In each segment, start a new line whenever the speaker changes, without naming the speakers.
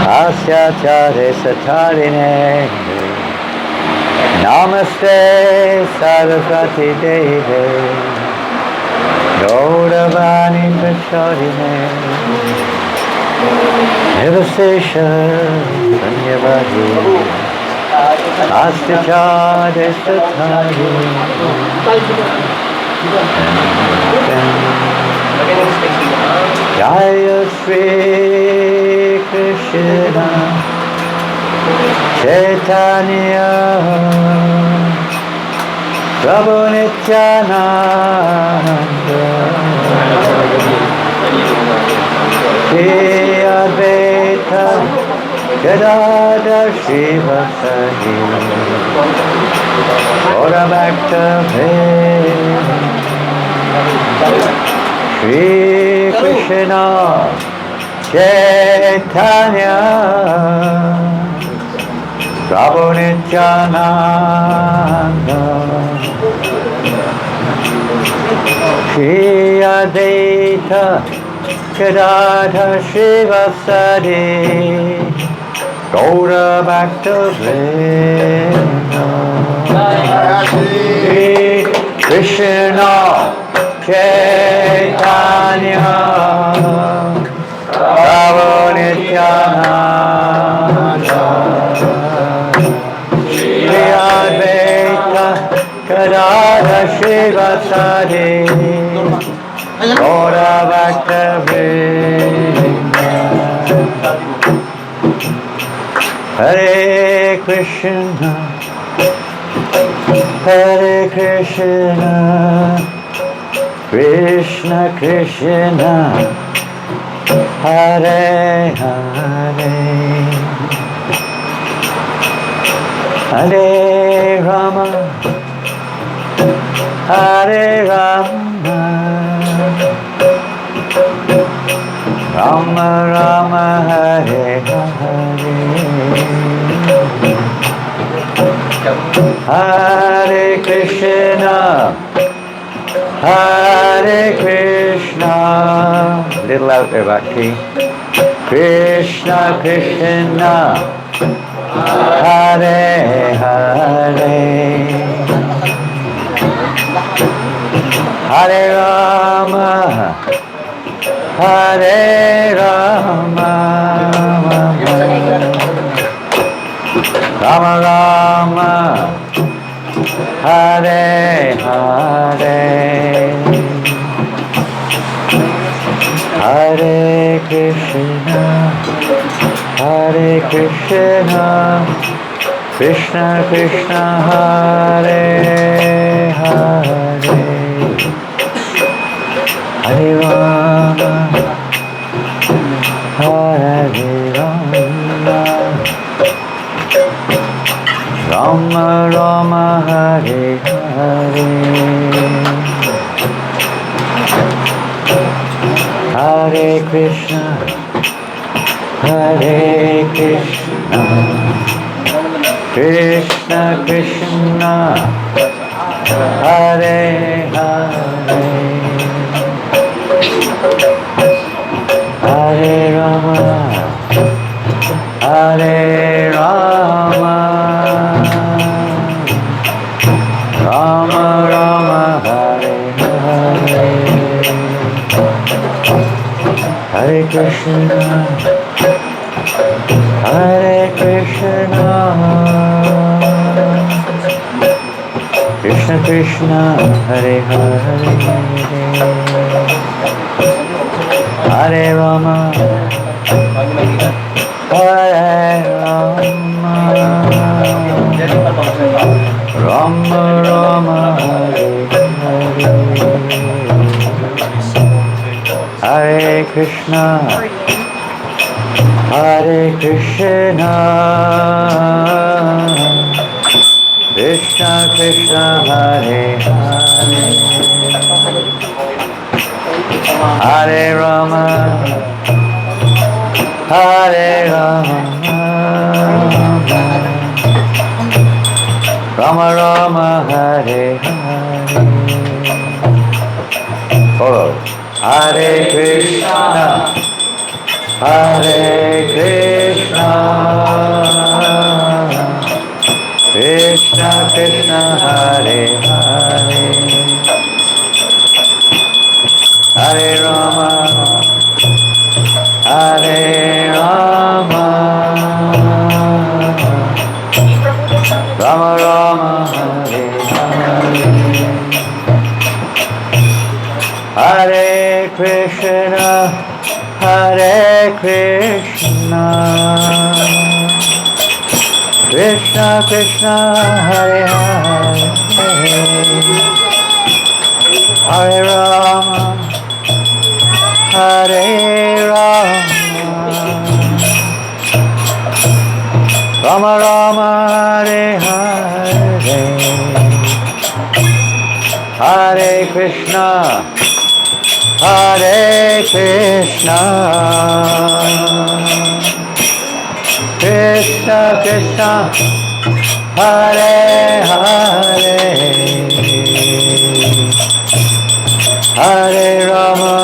Asyachare Satarine Namaste Saraswati Deve Gauravani Prachorine Nivasesha Sanyavadi Asyachare Satarine Jaya Shri Krishna Chaitanya Prabhu Nityananda Shri Advaita Gadadhar Srivasadi Gaura Bhakta Shri Krishna Chaitanya Prabhu Nityananda Shri Advaita Gadadhar Srivasadi Gaura Bhakta Shri Krishna Chaitanya Prabhu Nityananda Shri Advaita Gadadhar Srivasadi Gaura Bhakta Hare Krishna Hare Krishna Krishna Krishna Hare Hare Hare Rama Hare Rama Rama Rama Hare Hare Hare Krishna Hare Krishna, little out there back key. Krishna Krishna Hare Hare Hare Rama Hare Rama Rama Rama Hare Hare Hare Krishna Hare Krishna Krishna Krishna Hare Hare Hare Rama Hare Rama Rama Rama Hare Hare Hare Krishna Hare Krishna Krishna Krishna Hare Hare Hare Rama Hare Rama Rama Rama Hare Hare Hare Krishna Hare Krishna Krishna Krishna Hare Hare Hare Rama Hare Rama Rama Rama Hare Hare Hare Krishna Hare Krishna Krishna Krishna Hare Hare Hare Rama Hare Rama Rama Rama Hare Hare Follow Hare Krishna Hare Krishna Krishna, Krishna Krishna, Hare Hare, Hare Rama, Hare Rama, Rama Rama, Hare Hare, Hare Krishna, Hare Krishna, Krishna Krishna, Hare Hare, Hare Rama,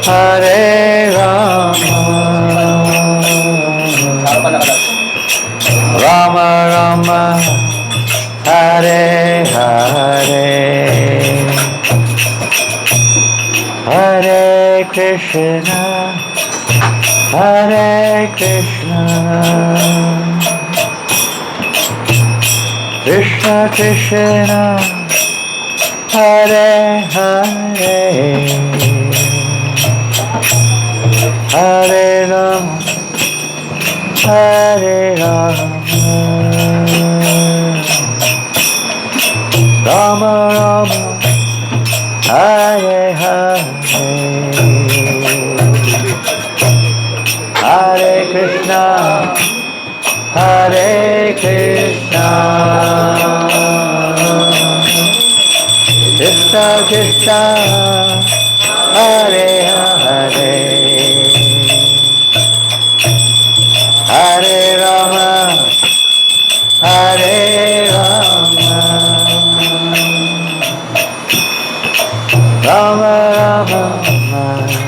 Hare Rama, Rama Rama, Hare Hare, Hare Krishna, Hare Krishna, Krishna Krishna, Hare Hare, Hare Rama, Hare Rama, Rama Rama, Hare Hare, Hare Krishna, Hare Krishna, Krishna Krishna, Hare Hare, Hare Rama, Hare Rama, Rama Rama,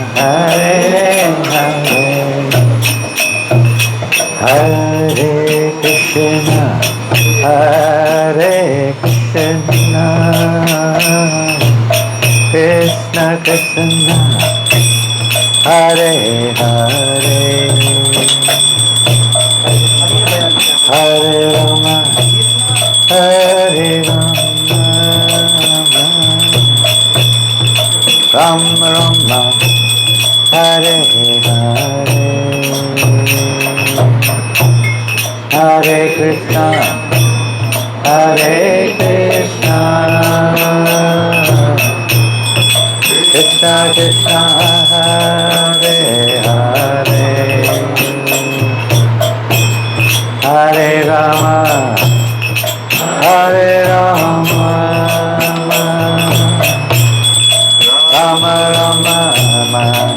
Hare Hare, Hare Krishna, Hare Krishna, Krishna Krishna, Hare Hare, Hare Rama, Hare Rama, Rama Rama, Hare Hare, Hare Krishna, Hare Krishna, Krishna Krishna, Hare Hare, Hare Rama, Hare Rama, Rama Rama,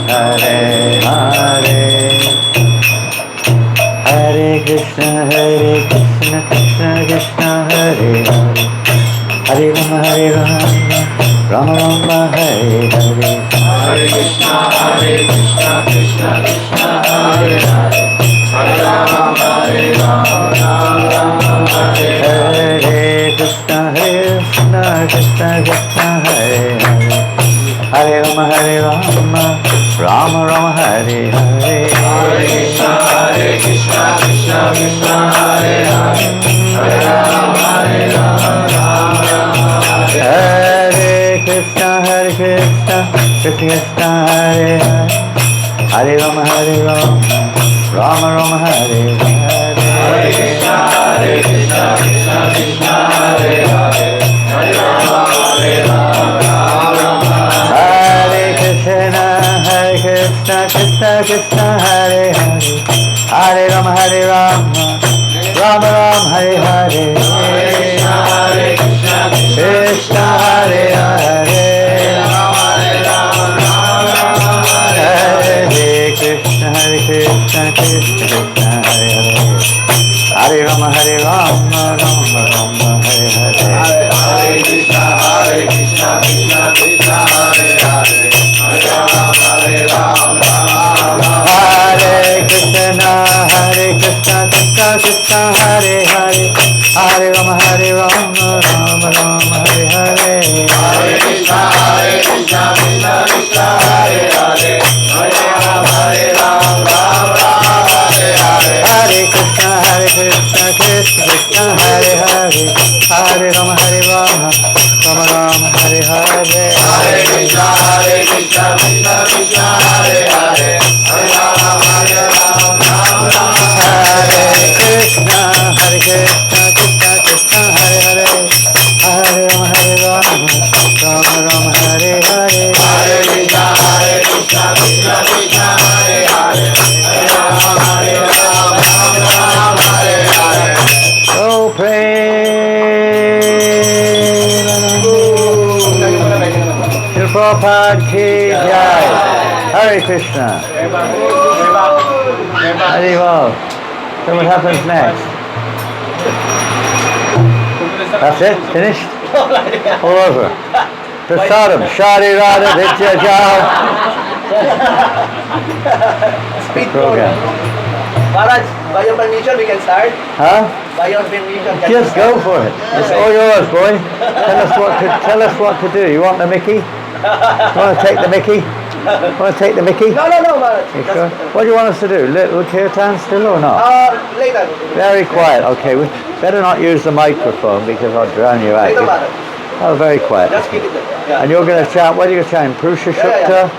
Hare Hare, Hare Krishna, Krishna Krishna, Hare Hare, Hare Rama, Rama Rama, Hare Hare,
Hare Krishna, Krishna Krishna, Hare Hare, Hare Rama, Rama Rama, Hare Hare.
Hare Krishna, Krishna Krishna, Hare Hare, Hare Rama, Rama Rama, Hare Hare,
Hare Krishna, Krishna Krishna, Hare Hare, Hare Rama, Rama Rama, Hare Hare.
Hare Krishna, Krishna Krishna, Hare Hare, Hare Rama, Rama Rama, Hare Hare,
Hare Krishna, Krishna Krishna, Hare Hare, Hare Rama, Rama Rama,
Hare Krishna, Krishna Krishna, Hare Hare, Hare Rama, Rama Rama, Hare Hare,
Krishna, Krishna
Krishna Hare Hare, Hare Krishna, Krishna Krishna, Hare Hare, Hare Rama, Rama Rama, Hare Hare,
Hare Krishna, Krishna Krishna, Hare Hare, Hare Rama, Rama
Hare Krishna, Krishna Krishna, Hare Hare, Hare Rama, Rama Rama, Hare Hare,
Hare Krishna, Krishna Krishna, Hare Hare, Hare Rama, Rama Hare Hare.
Hare Krishna, Krishna Krishna, Hare Hare, Hare Rama, Krishna. Very well. So what happens next? That's it? Finished? All over. Prasadam. Shari Radha Vidya Jal.
Speed
Program.
Maharaj, by your permission we can start.
Huh?
By your permission. can
Just
we
go
start?
for it. It's all yours, boy. Tell us what to do. You want the Mickey? You want to take the Mickey? Want to take the Mickey?
No, Maharaj.
You sure? What do you want us to do? Little kirtan still or not?
Later.
Very quiet. Okay, we better not use the microphone because I'll drown you
Later,
out.
Maharaj.
Oh, very quiet.
Just keep it there. Yeah.
And you're going to chant, what are you going to chant? Purusha Shukta?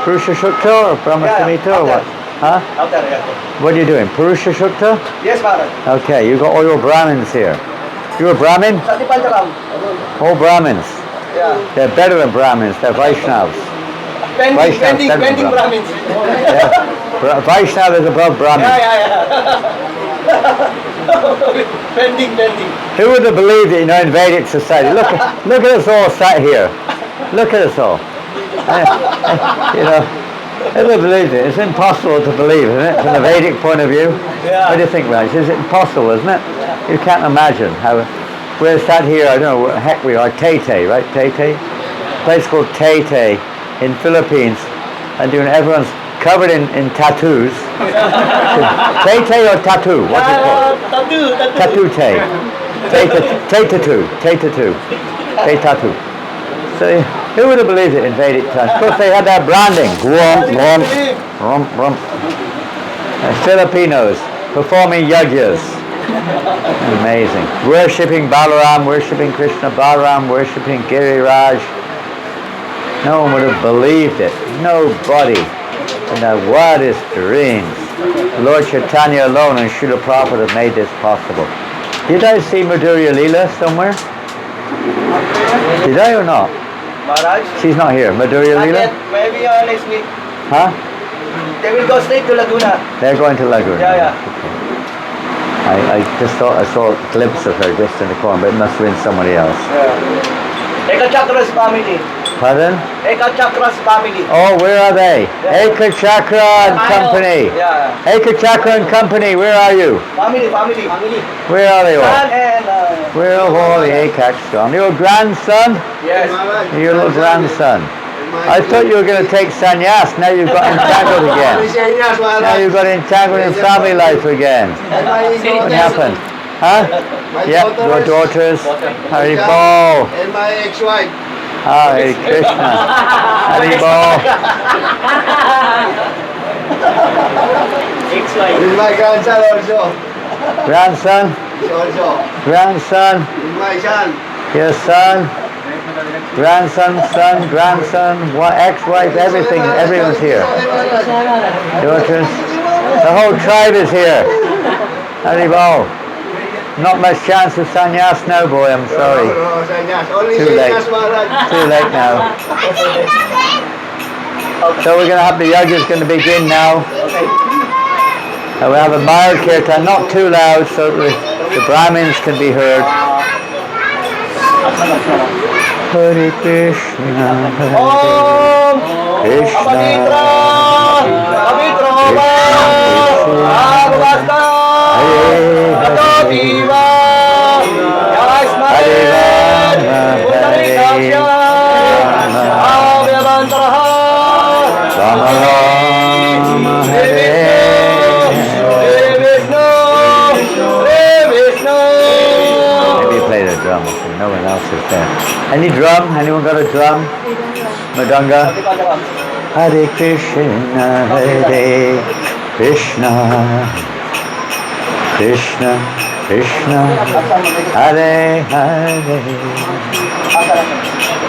Purusha Shukta or Brahma Samhita or what? Huh?
Out there, yeah.
What are you doing? Purusha Shukta?
Yes, Maharaj.
Okay, you got all your Brahmins here. You're a Brahmin?
Sati Pancharam.
All Brahmins.
Yeah.
They're better than Brahmins. They're Vaishnavas.
Pending
Brahmins.
Brahmins.
Yeah. Vaishnava is above Brahmin.
Pending.
Who would have believed it, in Vedic society? Look at us all sat here. Look at us all. Who would have believed it? It's impossible to believe, isn't it? From the Vedic point of view.
Yeah.
What do you think, Raj? It's impossible, isn't it? You can't imagine how we're sat here. I don't know what the heck we are. Taytay, right? Taytay. A place called Taytay in Philippines, and everyone's covered in tattoos. Tay or tattoo? What's it called? Tattoo tay. Tay tattoo. So who would have believed it in Vedic times? Of course they had that branding. Filipinos performing yajnas. Amazing. Worshipping Balaram, worshipping Krishna Balaram, worshipping Giriraj. No one would have believed it. Nobody. In their wildest dreams. Lord Chaitanya alone and Srila Prabhupada have made this possible. Did I see Madhurya Leela somewhere? Did I or not?
Maharaj?
She's not here. Madhurya
Not
Leela?
yet. Maybe next week.
Huh?
They will go straight to Laguna.
They're going to Laguna.
Yeah.
Okay. I just thought I saw a glimpse of her just in the corner, but it must have been somebody else.
Eka Chakra's family.
Pardon?
Eka Chakra's family.
Oh, where are they?
Yeah.
Eka Chakra and Company.
Yeah.
Eka Chakra and Company, where are you?
Family.
Where are they all?
Son and...
Where are all the Akaks gone? Your grandson?
Yes.
Your little grandson. I thought you were going to take sannyas. Now you've got entangled again. Now you've got entangled in family life again. What happened? Huh? Yep, your daughters. Hari Bol.
And my ex-wife.
Hare Krishna. Hari Bol.
This is my grandson also.
Grandson? Grandson?
This is my son.
Your son? Grandson, ex-wife, everything, everyone's here. Daughters. The whole tribe is here. Hari Bol. Not much chance of sannyas now, boy, I'm sorry.
No, sannyas. Only
Too late.
sannyas, Maharaj.
Too late now. So we're going to have the yajna's going to begin now. And we'll have a mild kirtan, not too loud so the Brahmins can be heard. Hare Krishna, Hare
Om
Krishna,
Pavitra Bhagavata Adodiva Yasmane Pundarikasya Avyavantraha
Rama Rama Hare Maybe play the drum, so no one else is there. Any drum? Anyone got a drum? Madanga? Hare Krishna, Hare Krishna, Krishna, Krishna, Hare Hare,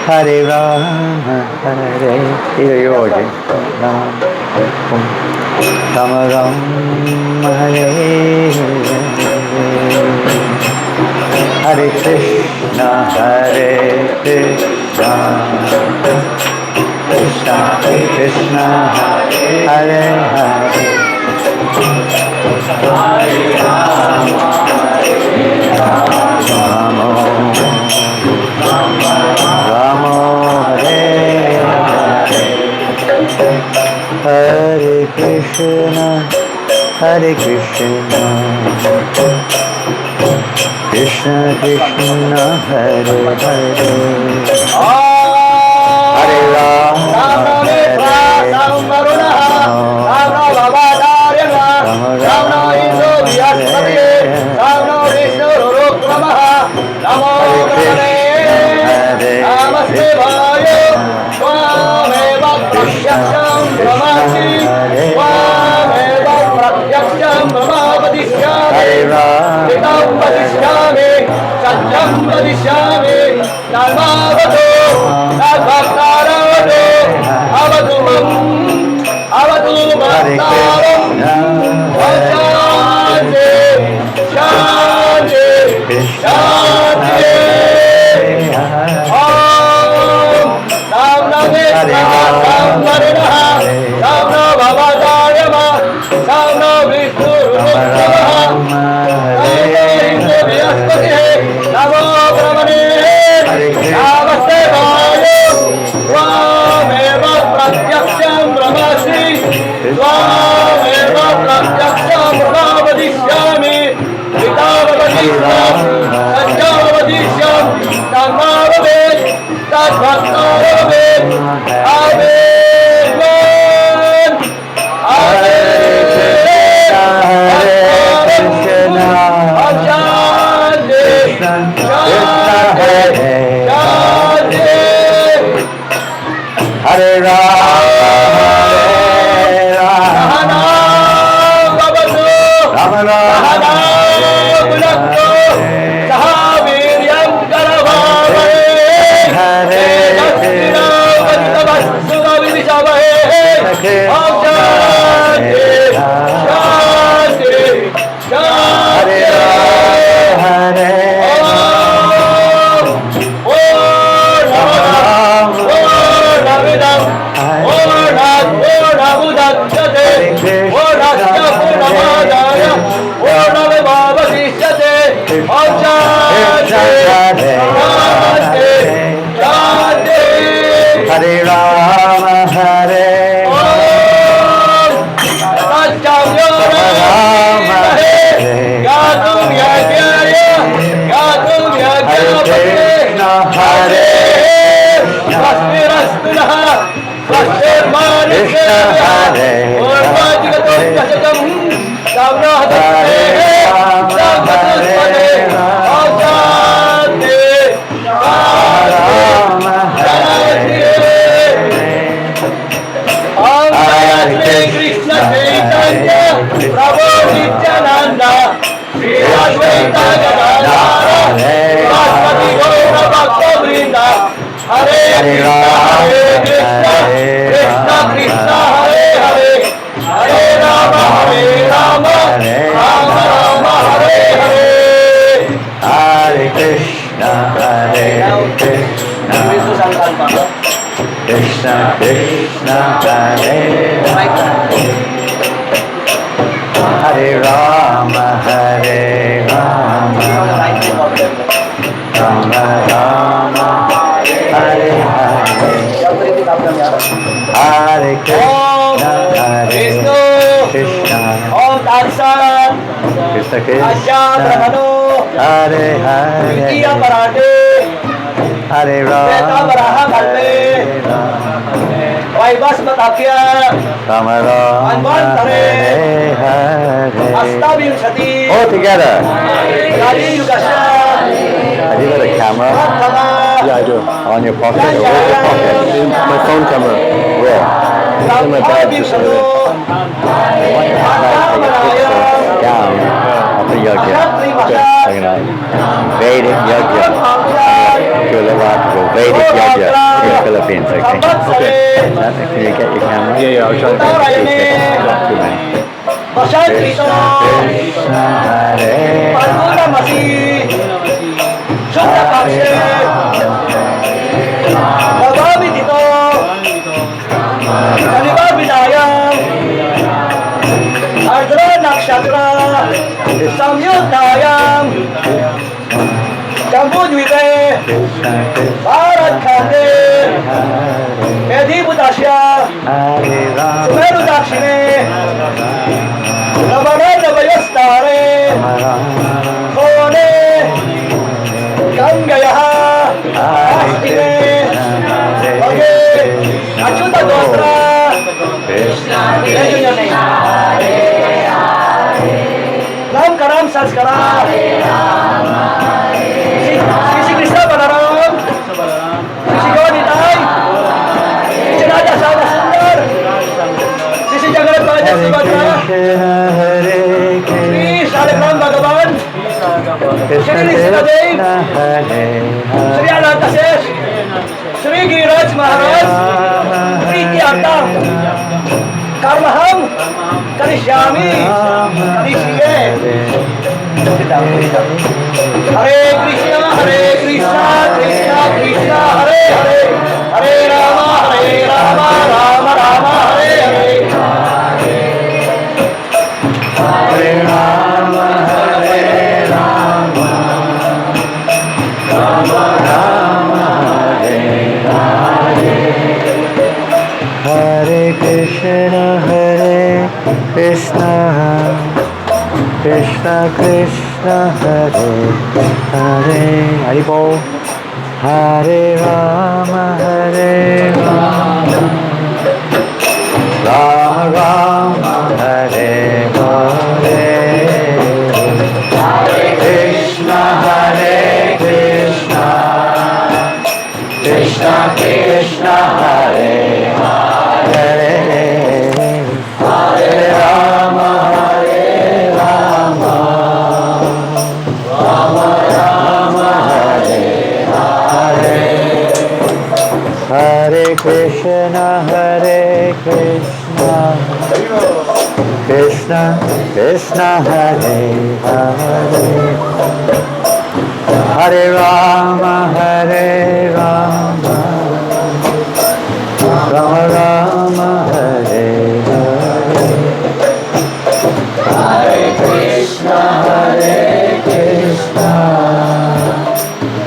Hare Rama, Hare. Either you or Jim. Rama Rama, Hare Hare Krishna, Hare Krishna, Krishna Krishna, Hare Hare, Hare Rama, Rama Rama, Hare Hare, Hare Krishna, Hare Krishna, Krishna Krishna, Hare Hare, Hare Rama, Hare all together. Have you got a camera?
Yeah, I do.
On your pocket? Or where's your pocket?
In my phone camera.
Where?
It's in my bag. Just over there.
Down. After yajna. Vedic yajna. Vedic yajna in the Philippines, okay?
Okay.
Can you get your camera?
Yeah, I'll try to get it.
Too many.
Krishna
Hare
Babami dito Kaliba binayang Ardra nakshatra Samyutayang Jambudwite Bharat Khande Medhi Budasya
Hare Rama,
Sumeru Dakshine, Ravarana Vayastare, Kone, Gangayaha, Astine, Bhage, Achyuta Gotra,
Krishna,
mention your name. Ram Karam Sanskara, Sri Krishna Balaram, Sri Gauritai, Sri Raja Sama Sundar, Sri Jagannath Balaja
Hare
Subhadra,
Krishna, Hare
Sri
Krishna,
Shalikram Bhagavan,
Krishna
Shri Nishinadev,
Krishna, Hare
Sri Ananta Sesh, Sri Giriraj Maharaj, Priti Arta, Karmaham, Karishyami, Karishiye. Hare Krishna, Krishna Krishna, Hare Hare, Hare Rama, Rama Rama, Hare Hare.
Hare Rama, Hare Rama, Rama Rama, Hare Hare. Hare Krishna, Krishna Krishna, Hare Hare. Haribol. Hare Rama, Rama Rama, Hare Hare. Hare Krishna, Krishna Krishna, Hare Hare. Hare Rama, Rama Rama, Hare Hare. Hare Krishna,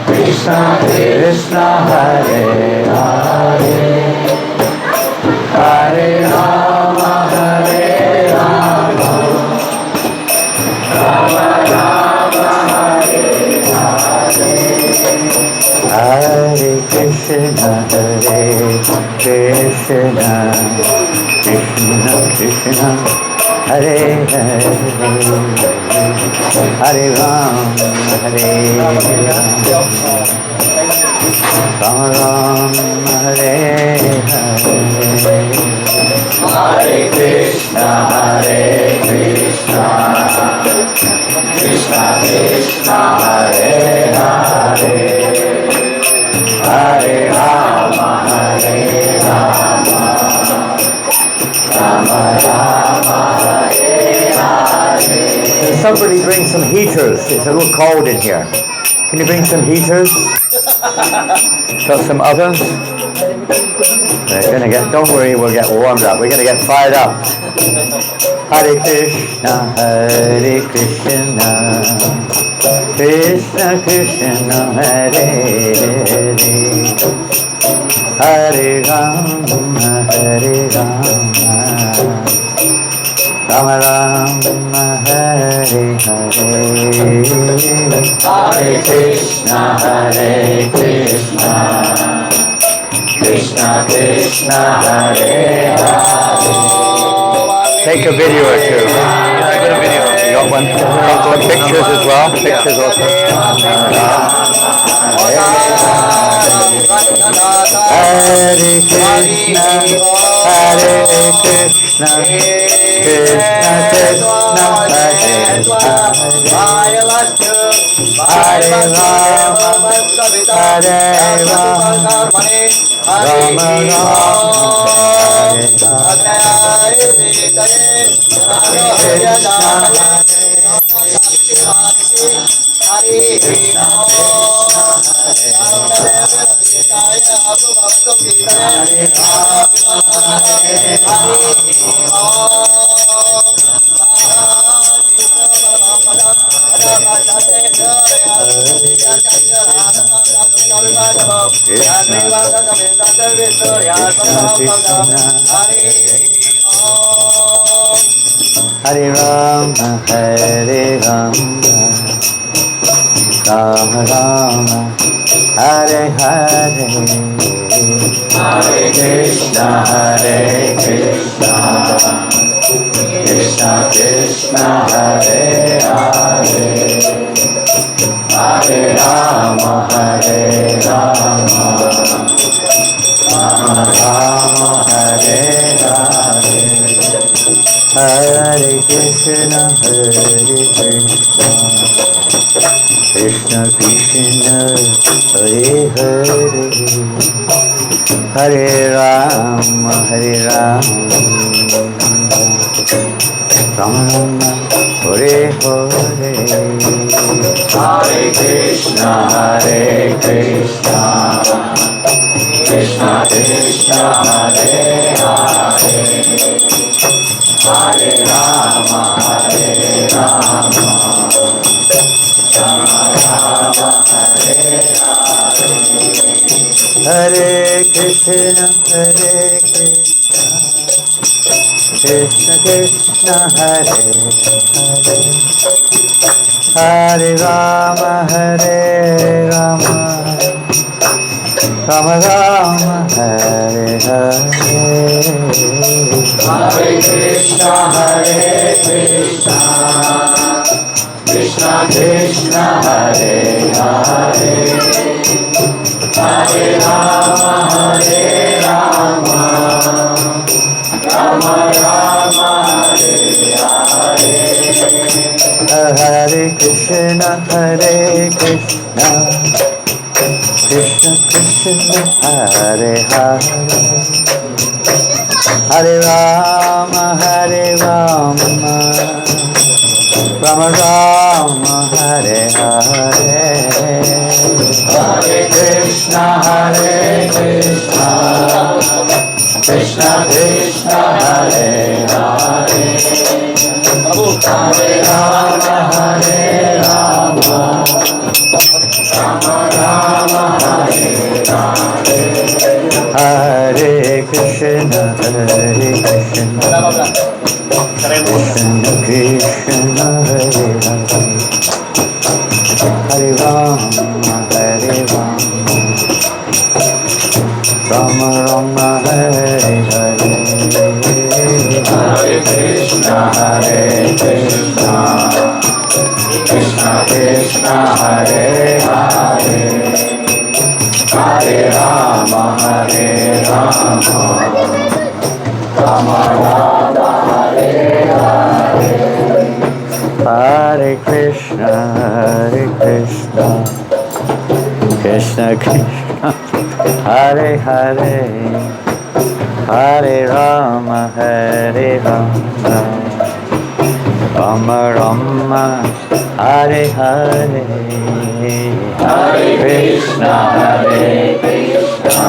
Krishna Krishna, Hare Hare. Hare Rama, Rama Rama, Hare Hare. Hare Krishna, Krishna Krishna, Hare Hare. Hare Rama, Rama Rama, Hare Hare. Hare Krishna, Krishna Krishna, Hare Hare. Hare Rama, Rama Rama, Hare Hare. Hare Krishna, Krishna Krishna, Hare Hare. Hare Rama, Rama Rama, Hare Hare. Can somebody bring some heaters? It's a little cold in here. Can you bring some heaters? Got some ovens? We're gonna get, don't worry, we'll get warmed up. We're gonna get fired up. Hare Krishna, Krishna Krishna, Hare Hare. Hare Rama, Rama Rama, Hare Hare. Hare Krishna, Krishna Krishna, Hare Hare. Take a video or two. You got one? Got pictures as well? Pictures also. Hare Krishna, Krishna Krishna, Hare Hare. Hare Rama, Rama Hare Rama, Hare Rama, Rama Rama, Hare Hare, Hare Krishna, Hare Krishna, Krishna Krishna, Hare Hare, Hare Rama, Hare Rama, Rama Rama, Hare Hare, Hare Krishna, Hare Krishna, Krishna Krishna, Hare Hare, Hare Rama, Hare Rama, Rama Rama, Hare Hare, Hare Krishna, Hare Krishna, Krishna Krishna, Hare Hare, Hare Rama, Hare Rama, Rama Rama, Hare Hare, Hare Krishna, Hare Krishna, Krishna Krishna, Hare Hare, Hare Rama, Hare Rama, Rama Rama, Hare Hare, Hare Krishna, Hare Krishna, Krishna Krishna, Hare Hare, Hare Rama, Hare Rama, Rama Rama, Hare Hare, Hare Krishna, Hare Krishna, Krishna Krishna, Hare Hare, Hare Rama, Hare Rama, Rama Rama, Hare Hare, Hare Krishna, Hare Krishna, Krishna Krishna, Hare Hare, Hare Rama, Hare Rama, Rama Rama, Hare Hare, Hare Krishna, Hare Krishna, Krishna Krishna, Hare Hare, Hare Rama, Hare Rama, Rama Rama, Hare Hare, Hare Krishna, Hare Krishna, Krishna Krishna, Hare Hare, Hare Rama, Hare Rama, Rama Rama, Hare Hare, Hare Krishna, Hare Krishna, Krishna Krishna, Hare Hare, Hare Rama, Hare Rama, Rama Rama, Hare Hare, Hare Krishna, Hare Krishna,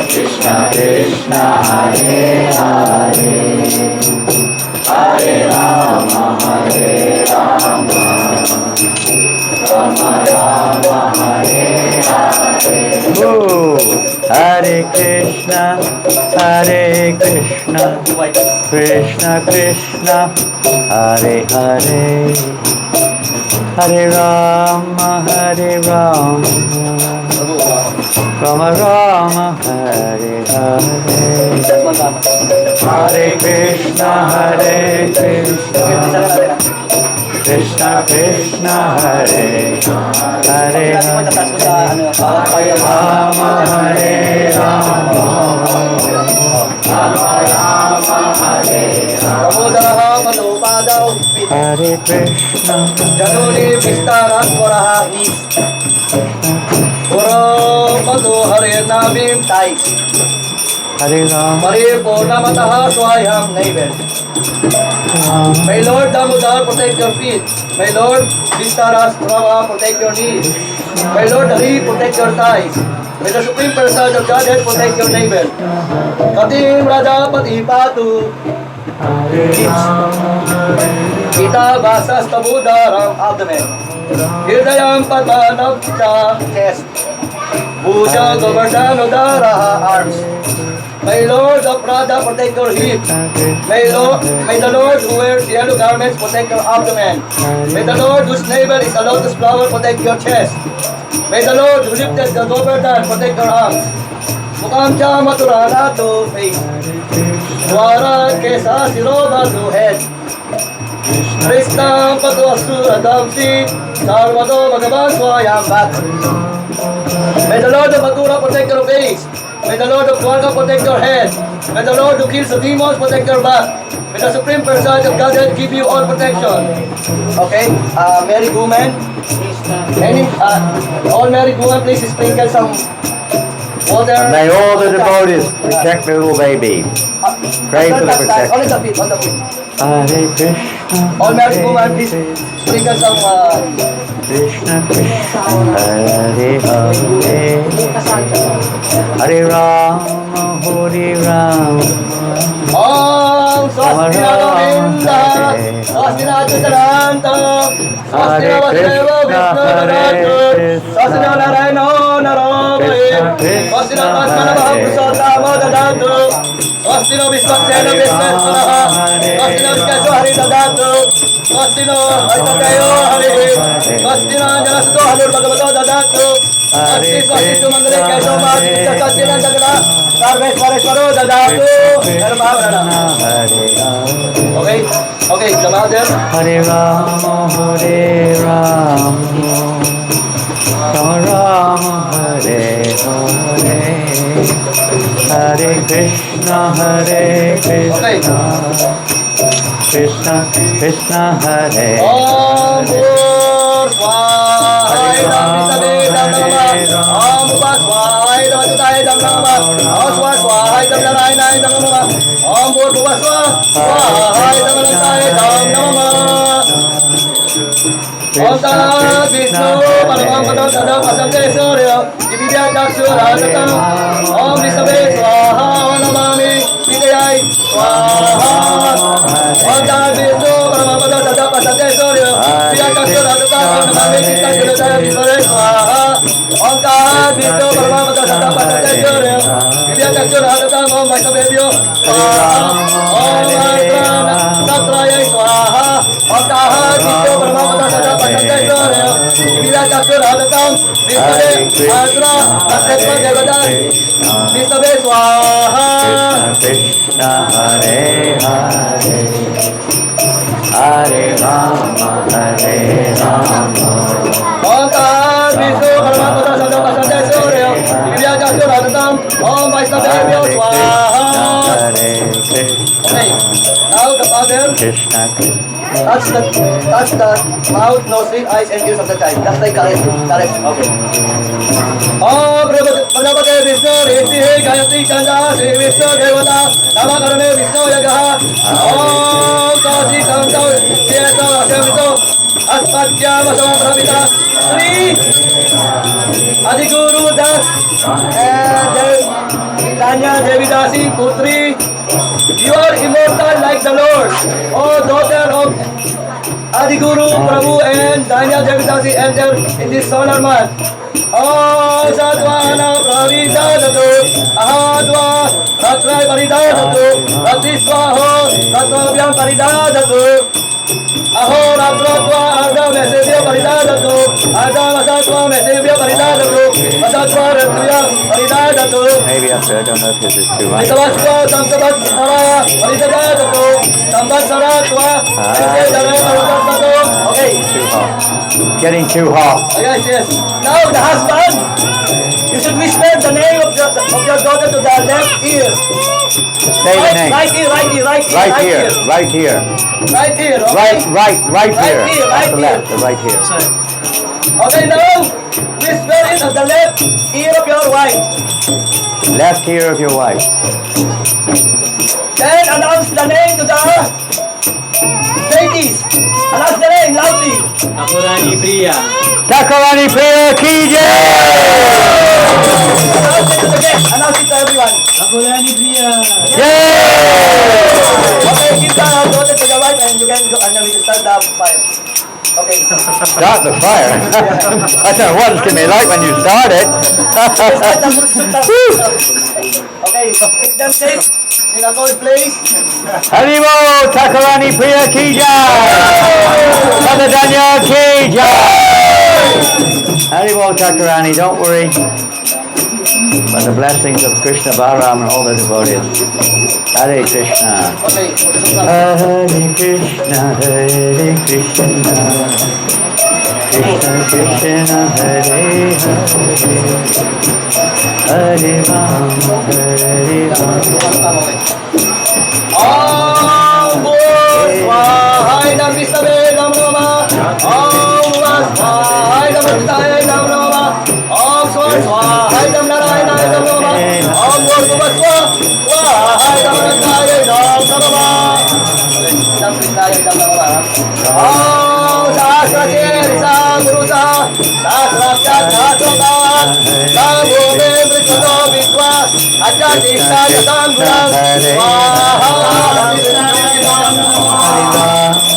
Krishna Krishna, Hare Hare, Hare Rama, Hare Rama, Rama Rama, Hare Hare. Oh, Hare Krishna, Hare Krishna, Krishna Krishna, Hare Hare, Hare Rama, Hare Rama, Rama Rama, Hare Hare, Hare Krishna, Hare Krishna, Krishna Krishna, Hare Hare, Hare Rama, Hare Rama, Rama Rama, Hare Hare Krishna,
Januni Vistaran Korahani Puro Madu Hare Namim Tai
Hare Rama,
Paripurnamataha Swayam Naivel. May Lord Damodar protect your feet. May Lord Vistaras Rama protect your knees. May Lord Hari protect your thighs. May the Supreme Person of Godhead protect your navel. Katim Rajapati Patu. Ita vasas tabudaram abdomen. Hridayam patanapcha chest. Bhuja govardhanodara arms. May Lord of Prada protect your hips. May the Lord who wears yellow garments protect your abdomen. May the Lord whose navel is a lotus flower protect your chest. May the Lord who lifted the Govardhan protect your arms. Mukam cha maturana to face. Dwara kesa siroba to head. Krishna patu asura damsi. Sarvado bhagavan swayam bhat. May the Lord of Mathura protect your face. May the Lord of Dwarka protect your head. May the Lord who kills the demons protect your back. May the Supreme Personality of Godhead give you all protection. Okay, married woman, all married women, please sprinkle some water.
May all the devotees protect the little baby. Pray for the protection.
On the feet, on the feet.
Hare Krishna.
All married women, please sprinkle some
Krishna Krishna Hare Hare Hare Rama Hare Rama
Om Swastina Govinda Swastina Chaturanta Swastina Vasudeva Vishnu Swastina Narayana Naramaye Swastina Vasmana Mahaprasatama Dadatu Swastina Vishwaksena Vishwasvaraha Swastina Vishkesho Hari Dadatu Swastina Haitateyo Hari Swastina Janasuto Halur Bhagavato Dadatu Swastina Mangale Kesho Mahati Swastina Jagana Sarveshwareshwaro Dadatu Okay, come out there.
Hare Rama Hare Rama Rama Rama Hare Hare Hare Krishna Hare Krishna Krishna Krishna Hare
Om Bhur Swahai Om Swahai Om Swahai Om Bhur Swahai Om Tat Vishnu Paramam Padam Sadam Asante Surya Divya Dakshu Rajatam Om Vishnu Swaha Namami Vidayai Swaha Om Tat Vishnu Paramam Padam Sadam Asante Surya Divya Dakshu Rajatam Om Namami Vidayai Swaha Om Tat Vishnu Paramam Padam Sadam Asante Surya Divya Dakshu Rajatam Om Vaishnavebhyo Swaha Om Artrana Satraya Swaha Om Tat Vishnu Paramam Padam Sadam Asante Surya Divya Dakshu Rajatam Vishnu Atra Asatma Devadan Vishnu Swaha
Krishna Hare Hare Hare Rama Hare Rama
Om Tat Vishnu Paramam Padam Sadam Asante Surya Divya Dakshu Rajatam Om Vaishnavebhyo Swaha. Okay, now the father
Krishna
touch the mouth, nose, eyes, and ears of the child. That's like caress. Okay. Om Prabhate Vishnu Riti Gayatri Chanda Sri Vishnu Devata Namakarane Vishnu Yagaha Om Kasi Kamsa Siyata Ashamito Aspatyama Samapravita Sri Adiguru Das and Tanya Devidasi Putri. You are immortal like the Lord, O daughter of Adiguru Prabhu and Danya Devidasi enter in this solar month. O Sadvana Pravidadatu Ahadva Ratrai Paridadatu Ratisvaho Ratvavyam Paridadatu Aho Ratratva Ardha Mesevya Paridadatu Ardha Masatva Mesevya Paridadatu Masatva Ratviya Paridadatu.
Maybe after, I don't know if this is too much.
Samvatsara Samvatsara Paridadatu Samvatsaratva Paridadatu. Okay.
Too hot. Getting too hot.
Yes. Now the husband, you should whisper the name of your daughter to the left ear.
Say the name.
Right here.
Right here.
Right here, okay?
Right here.
Right
Not the
here.
left, the right here.
Okay, now whisper in the left ear of your wife.
Left ear of your wife.
Then announce the name to the ladies. Announce the name loudly.
Takarani Priya Ki Jai!
Announce it to everyone.
Yay!
Okay, keep the daughter to the right and you can go and then we can start the fire. Okay.
Start the fire. I don't know what it's going to be like when you start it.
Okay, keep them safe in a cold place.
Haribo Takarani Priya Ki Jai! Brother Daniel Ki Jai! Haribo Takarani, don't worry. By the blessings of Krishna Balaram and all the devotees. Hare Krishna.
Okay.
Hare Krishna, Hare Krishna. Krishna Krishna, Hare Hare. Hare Rama, Hare Rama.
Om Swahai Nam Vishnabe Nam Rama. Om Swahai Nam Vishnabe Nam Rama. Om Swahai Nam Narayana Nam Rama. Om Swahai Nam Narayana Nam Rama. Nam Narayana Nam Rama. Om Sahasrati Guru Saha Sahasrakshat Sahasraka Namo Vishnu Vishwa Ajati Sajatam Guram Swaha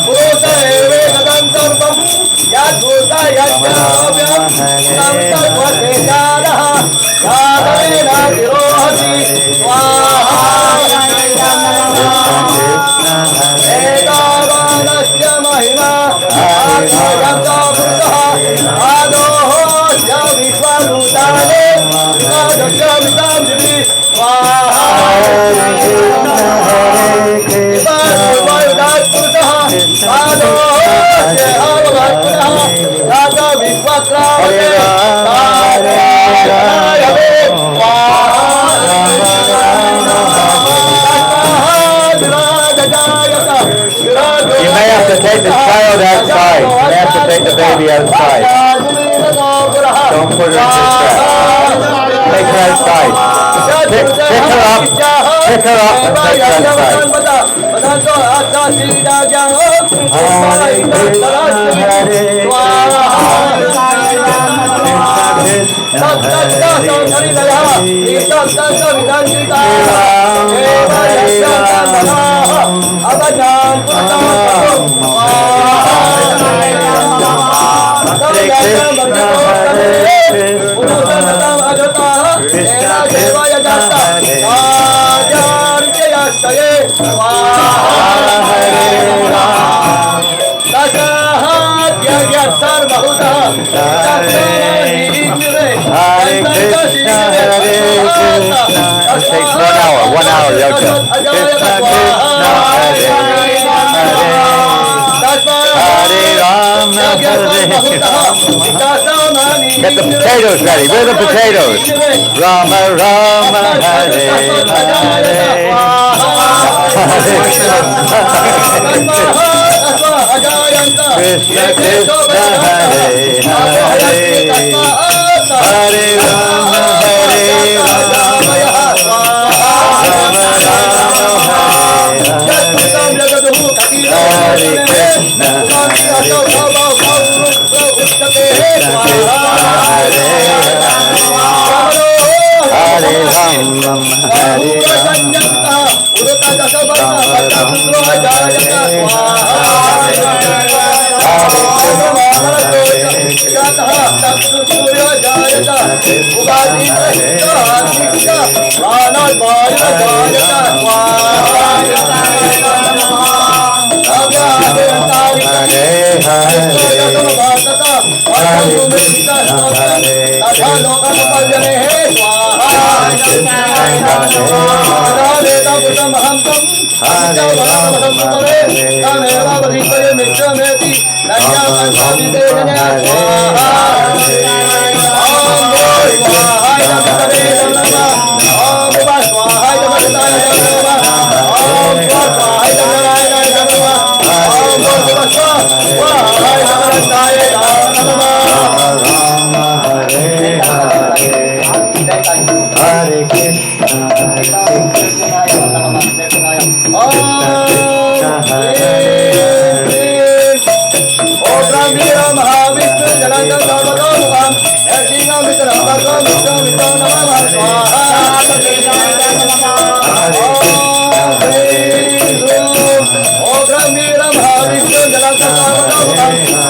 Bhuta eve tadantarvam Yad bhuta yad javyam Samtarvate jadaha Yadavena virohati Swaha Edavanasya mahima Adhayanta bhuta Adoho sya vishwanutane Adhasya vitam jivi Swaha
You may have to take the child outside. You may have to take the baby outside. Don't put her in distress. Take her outside. Pick her up. Pick her up and take her It takes 1 hour, Yoga. Krishna Krishna, Hare Rama, Hare Rama. Get the potatoes ready. Where are the potatoes? Rama Rama, Hare Krishna Krishna, Hare Hare Rama, Hare Rama. Hare Krishna, Hare Krishna Hare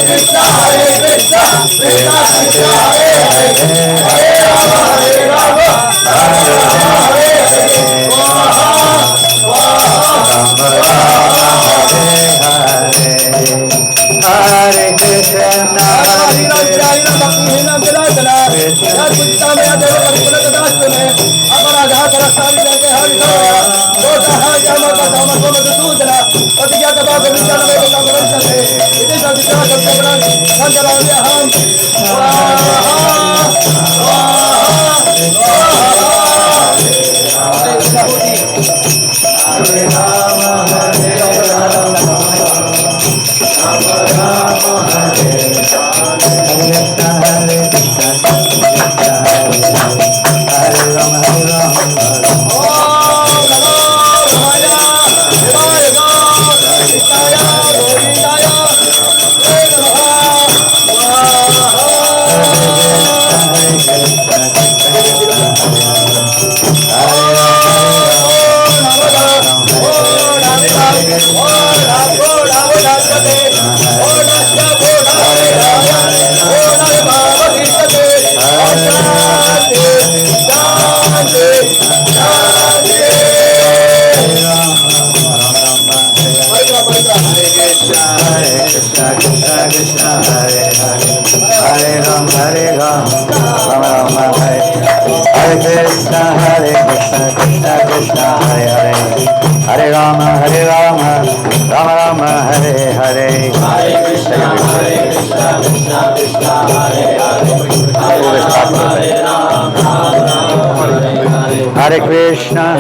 Krishna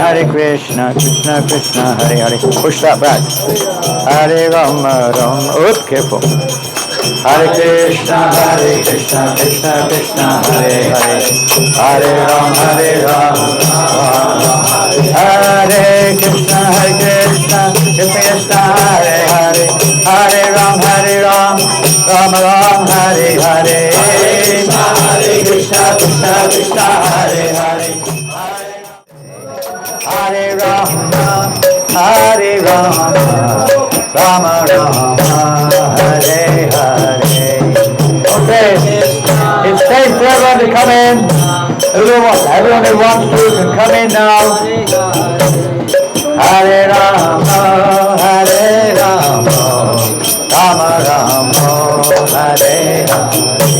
Hare Krishna, Krishna Krishna, Hare Hare. Push that back. Hare Rama, Rama. Oops, careful. Hare Krishna, Krishna Krishna, Hare Hare. Hare Rama, Hare Krishna, Krishna Krishna, Hare Hare. Hare Rama, Rama Rama, Hare Hare. Hare Krishna, Krishna Krishna, Hare Hare. Hare Rama, Rama Rama, Hare Hare. Okay, it's safe for everyone to come in. Everyone who wants to can come in now. Hare Rama, Rama Rama, Hare Hare.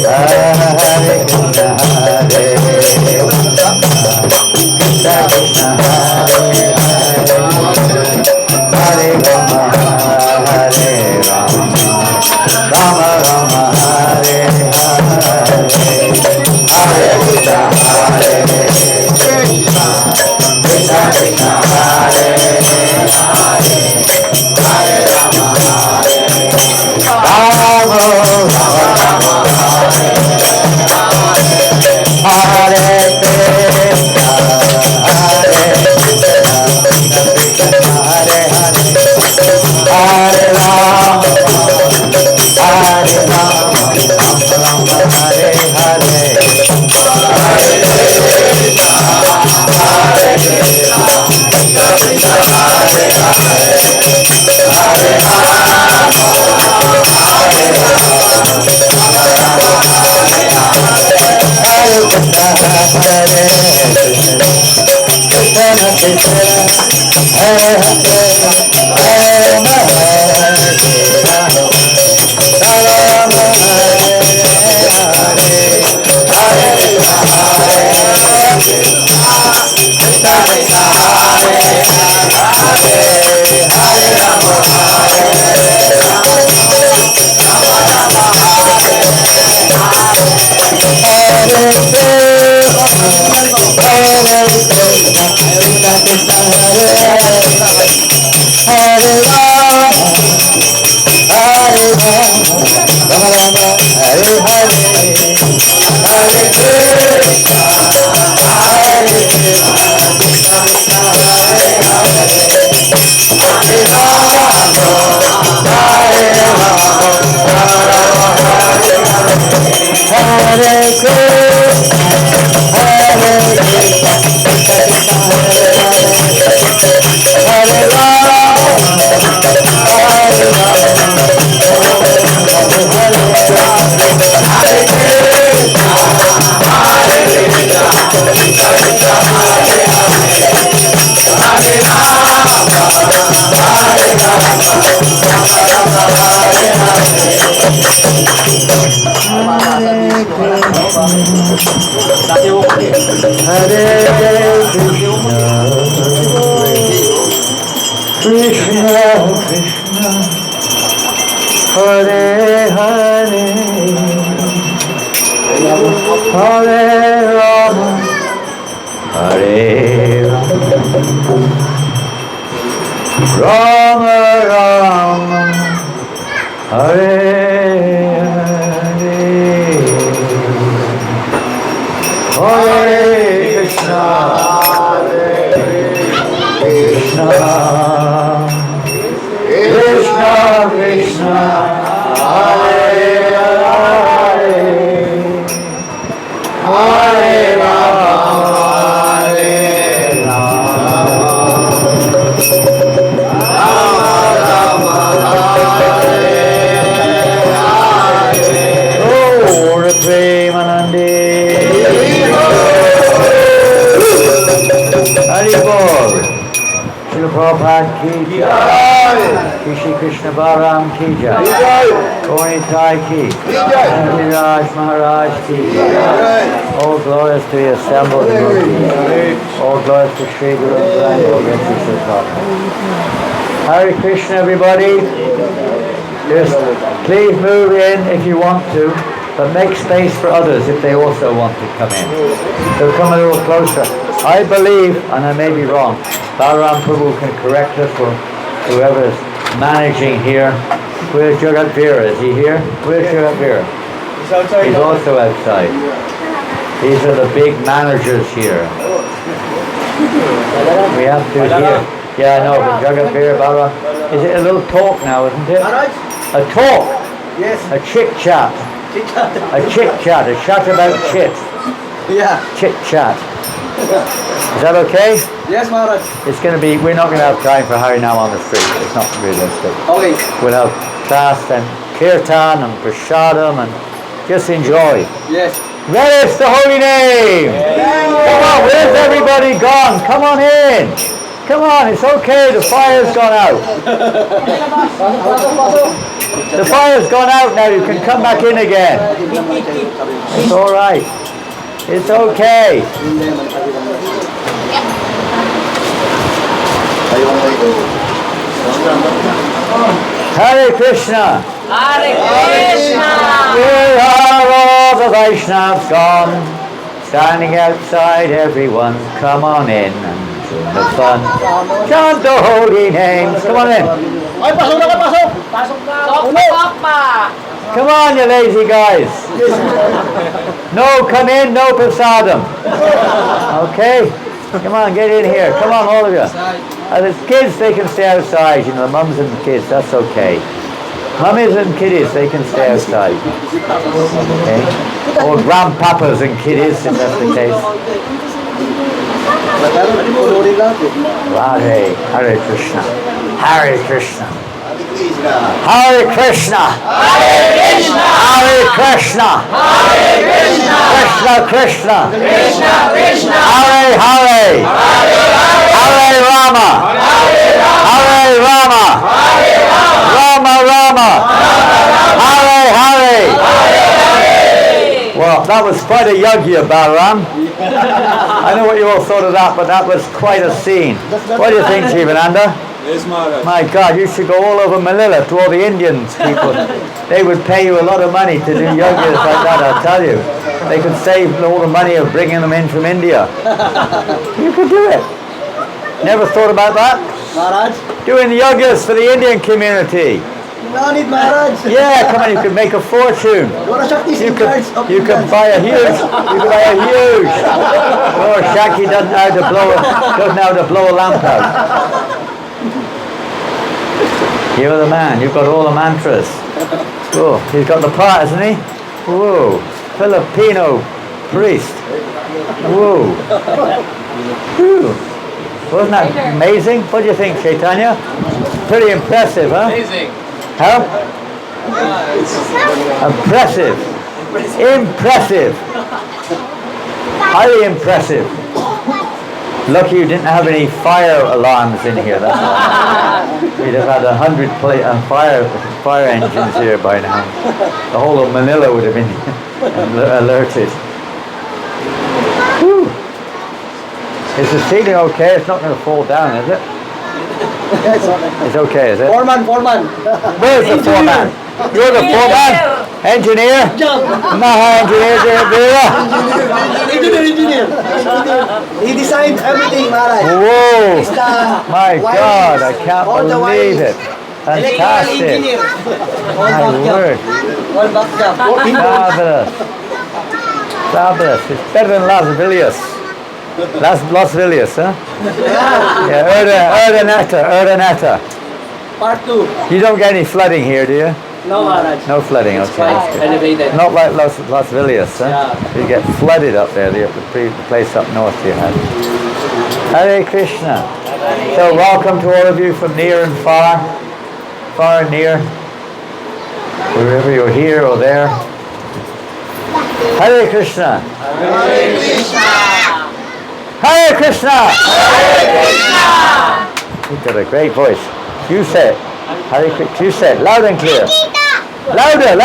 Hare Krishna, Krishna Krishna, Hare Rama, Rama Rama, Hare Hare. Hare Krishna, Krishna Krishna, Hare Hare. Hare Rama, Rama Rama, Hare Krishna, Hare Hare. Hare Rama, Hare Rama, Hare Hare. Krishna, Hare Hare, Hare Rama, Hare Rama, Rama, Hare Hare, Hare Krishna, Krishna, Krishna, Krishna, Hare Hare, Hare Rama, Hare Rama, Lord Premanande, Hari Bol, Srila Prabhupada ki jai, Shri Krishna Balaram ki jai, Gauri Thai ki, Raj Maharaj ki jai, all glories to the assembled devotees, all glories to Sri Guru and all glories to Sri Prabhupada. Hare Krishna everybody, just please move in if you want to, but make space for others if they also want to come in. So come a little closer. I believe, and I may be wrong, Balaram Prabhu can correct us for whoever's managing here. Where's Jagat Veera? Is he here? Where's Jagat Veera? He's also outside. These are the big managers here. We have to hear. Yeah, I know, but Jagat Veera, Balaram. Is it a little talk now, isn't it? A talk?
Yes.
A chit-chat. A chit-chat. A chat about chit.
Yeah.
Chit-chat. Is that okay?
Yes, Maharaj.
It's going to be, we're not going to have time for Harinam on the street. It's not realistic.
Okay.
We'll have fast and kirtan and prasadam and just enjoy.
Yes.
Relish the holy name! Come on, where's everybody gone? Come on in! Come on, it's okay, the fire's gone out. The fire's gone out now, you can come back in again. It's alright. It's okay. Hare Krishna.
Hare Krishna.
Where are all the Vaishnavas gone? Standing outside, everyone, come on in and join the fun. Chant the holy names. Come on in. Come on, you lazy guys. No, come in, no prasadam. Okay? Come on, get in here. Come on, all of you. The kids, they can stay outside. You know, the mums and the kids, that's okay. Mummies and kiddies, they can stay outside. Okay? Or grandpapas and kiddies, if that's the case. Radhe, Hare Krishna. Hare Krishna. Hare Krishna.
Hare Krishna.
Hare Krishna.
Hare Krishna.
Krishna Krishna.
Krishna Krishna.
Hare Hare. Hare Rama. Hare Rama. Rama Rama. Hare Hare. Well, that was quite a yagya, Balaram. I know what you all thought of that, but that was quite a scene. What do you think, Jivananda?
Yes, Maharaj.
My God, you should go all over Manila to all the Indians people. They would pay you a lot of money to do yogas like that, I'll tell you. They could save all the money of bringing them in from India. You could do it. Never thought about that?
Maharaj.
Doing the yogas for the Indian community.
No need, Maharaj.
Yeah, come on, you could make a fortune. You could buy a huge. Oh, Shaki doesn't know how to blow a lamp out. You're the man. You've got all the mantras. Oh, he's got the part, hasn't he? Whoa, Filipino priest. Whoa. Whew. Wasn't that amazing? What do you think, Chaitanya? Pretty impressive, huh?
Amazing.
How? Impressive. Impressive. Highly impressive. Lucky you didn't have any fire alarms in here. That's all. We'd have had 100 fire engines here by now. The whole of Manila would have been alerted. Whew. Is the ceiling okay? It's not going to fall down, is it? It's okay, is it?
Foreman.
Where's the foreman? You're the foreman? Engineer? Maha engineer,
Engineer. He designed everything, Maharaj.
Whoa!
It's the
My
wires,
God, I can't
all the
believe
wires.
it. Fantastic.
Engineer. All
My
back
word.
job. All back job.
Fabulous. Fabulous. It's better than Las Villas. Las Villas, huh? Yeah, Urdaneta.
Part 2.
You don't get any flooding here, do you?
No, Maharaj.
No flooding, okay. That's good.
Elevated.
Not like Las Villas, huh?
Yeah.
You get flooded up there, the place up north you had. Hare Krishna. So welcome to all of you from near and far and near, wherever you're here or there. Hare Krishna.
Hare Krishna.
Hare Krishna.
Hare Krishna.
You've got a great voice. You say it. Hare Krishna. You say it loud and clear. Louder.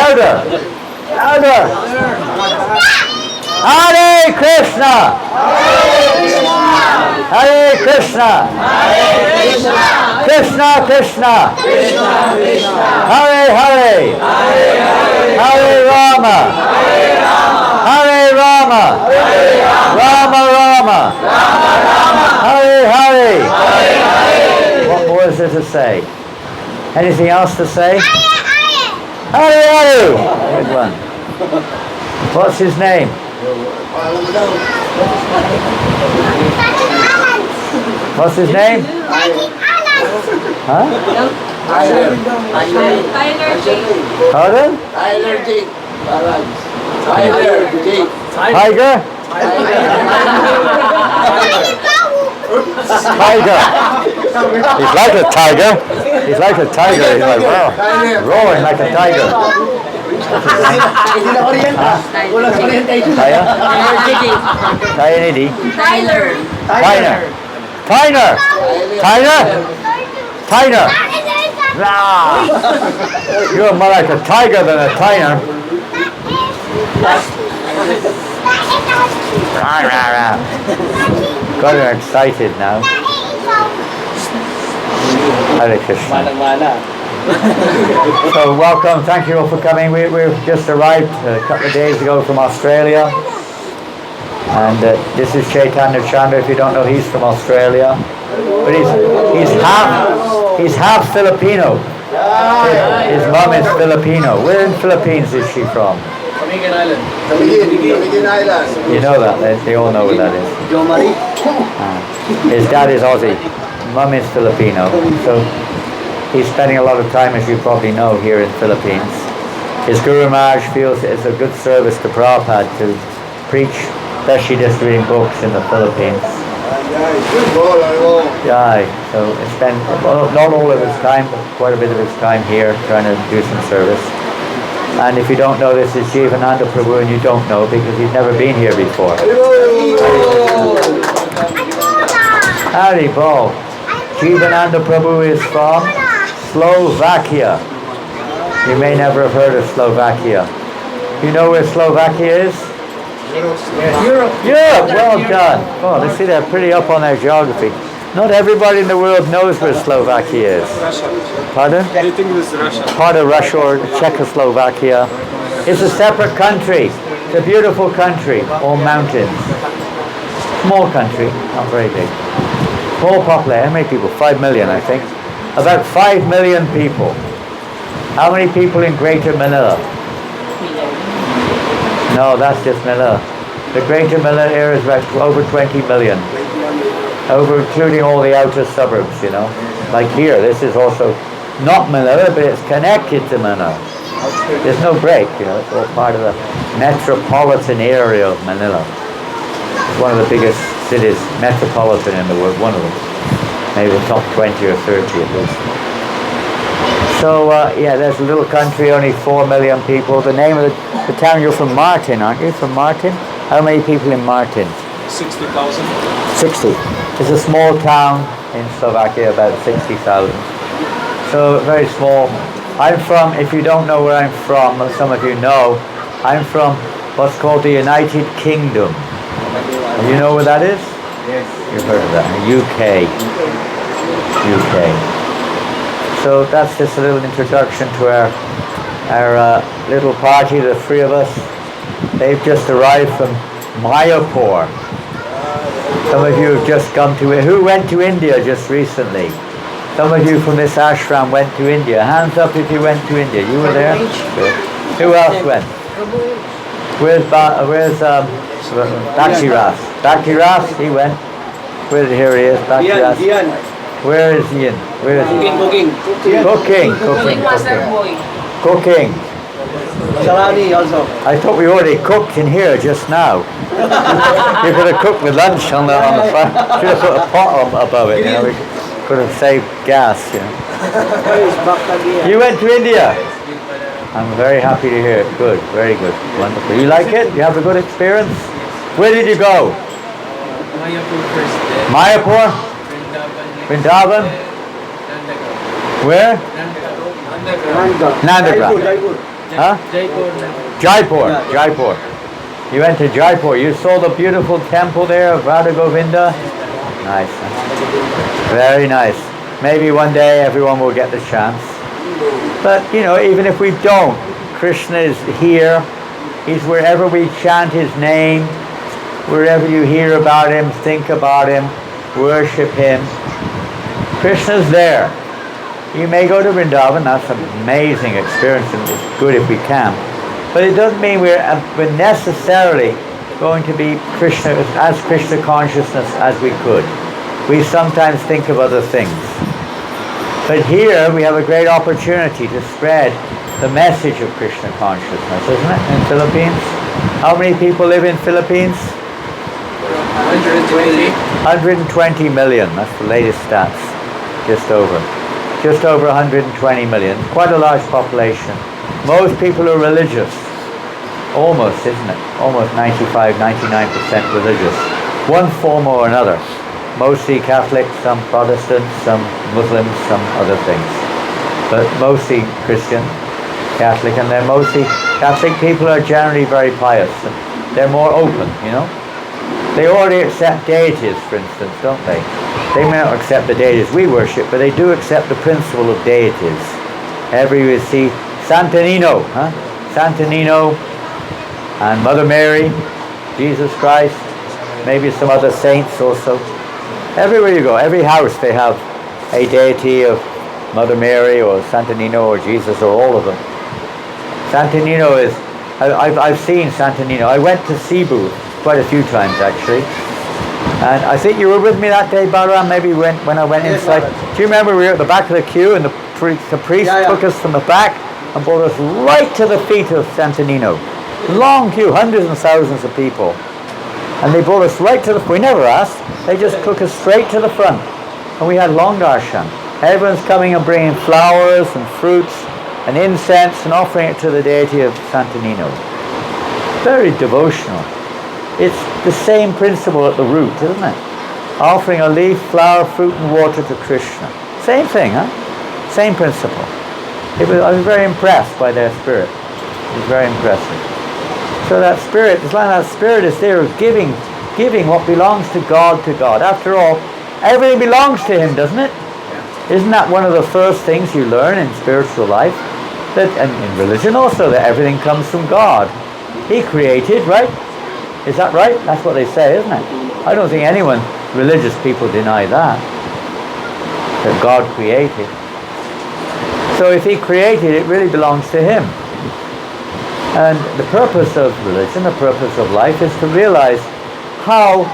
Hare Krishna. Hare Krishna. Krishna. Hare Rama. Hare Rama. Rama. Hare. What more is there to say? Anything else to say? Hare. Good one. What's his name? What's his name? Huh? Pardon? Tiger? He's like a tiger. He's like, wow, roaring like a tiger. Tyner. Nah. You're more like a tiger than a Tyner. Got her excited now. Hare Krishna. So welcome, thank you all for coming. We've just arrived a couple of days ago from Australia. And this is Chaitanya Chandra. If you don't know, he's from Australia. But he's half Filipino. His mom is Filipino. Where in Philippines is she from?
Camiguin Island.
Camiguin Island.
You know that. They all know where that is.
Jo Marie.
His dad is Aussie. Mom is Filipino. So he's spending a lot of time, as you probably know, here in Philippines. His Guru Maharaj feels it's a good service to Prabhupada to preach, especially distributing books in the Philippines. Yeah, so it's spent not all of his time, but quite a bit of his time here trying to do some service. And if you don't know, this is Jivananda Prabhu, and you don't know because he's never been here before. Howdy, Bo. Jivananda Prabhu is from Slovakia. You may never have heard of Slovakia. You know where Slovakia is? Europe, well done. Oh, they see they're pretty up on their geography. Not everybody in the world knows where Slovakia is. Pardon?
They think it is Russia.
Part of Russia or Czechoslovakia. It's a separate country. It's a beautiful country, all mountains. Small country, not very big. Small population. How many people? 5 million, I think. About 5 million people. How many people in Greater Manila? No, that's just Manila. The Greater Manila area is about over 20 million. Over including all the outer suburbs, you know. Like here, this is also not Manila, but it's connected to Manila. There's no break, you know. It's all part of the metropolitan area of Manila. It's one of the biggest cities, metropolitan in the world, one of them. Maybe the top 20 or 30 at least. So, yeah, there's a little country, only 4 million people. The name of the town, you're from Martin, aren't you? From Martin? How many people in Martin?
60,000.
60. It's a small town in Slovakia, about 60,000. So, very small. I'm from, if you don't know where I'm from, some of you know, I'm from what's called the United Kingdom. You know where that is? Yes. You've heard of that. UK. So that's just a little introduction to our little party, the three of us. They've just arrived from Mayapur. Some of you have just come to it. Who went to India just recently? Some of you from this ashram went to India. Hands up if you went to India. You were there? Good. Who else went? Where's Bhakti Ras? Bhakti Ras, he went. Here he is, Bhakti Ras. Where is Ian? Where is he? Cooking.
Salani also.
I thought we already cooked in here just now. You could have cooked with lunch on the front. Should have put a pot above it. You know, we could have saved gas. You know. You went to India. I'm very happy to hear it. Good, very good, wonderful. You like it? You have a good experience? Where did you go?
Mayapur first day.
Mayapur? Vrindavan? Where? Nandagram. Huh? Jaipur. Jaipur. You went to Jaipur. You saw the beautiful temple there of Radha Govinda? Nice. Huh? Very nice. Maybe one day everyone will get the chance. But, you know, even if we don't, Krishna is here. He's wherever we chant His name, wherever you hear about Him, think about Him, worship Him. Krishna's there. You may go to Vrindavan, that's an amazing experience, and it's good if we can. But it doesn't mean we're necessarily going to be as Krishna consciousness as we could. We sometimes think of other things. But here we have a great opportunity to spread the message of Krishna consciousness, isn't it, in Philippines? How many people live in Philippines? 120 million, that's the latest stats, just over 120 million, quite a large population. Most people are religious, almost, isn't it? Almost 95, 99% religious, one form or another. Mostly Catholic, some Protestant, some Muslims, some other things. But mostly Christian, Catholic, and they're mostly, Catholic people are generally very pious. And they're more open, you know. They already accept deities, for instance, don't they? They may not accept the deities we worship, but they do accept the principle of deities. You see Santa Nino, Santa Nino and Mother Mary, Jesus Christ, maybe some other saints also. Everywhere you go, every house they have a deity of Mother Mary or Santa Nino or Jesus or all of them. Santa Nino is, I've seen Santa Nino. I went to Cebu quite a few times actually. And I think you were with me that day, Balaram, maybe when I went inside. Do you remember we were at the back of the queue and the priest took us from the back and brought us right to the feet of Santa Nino. Long queue, hundreds and thousands of people. And they brought us right to we never asked, they just took us straight to the front. And we had long darshan. Everyone's coming and bringing flowers and fruits and incense and offering it to the deity of Santa Nino. Very devotional. It's the same principle at the root, isn't it? Offering a leaf, flower, fruit and water to Krishna. Same thing, huh? Same principle. I was very impressed by their spirit. It was very impressive. So that spirit, as long as that spirit is there, of giving what belongs to God to God. After all, everything belongs to Him, doesn't it? Isn't that one of the first things you learn in spiritual life? That, and in religion also, that everything comes from God. He created, right? Is that right? That's what they say, isn't it? I don't think religious people deny that God created. So if He created, it really belongs to Him. And the purpose of religion, the purpose of life, is to realize how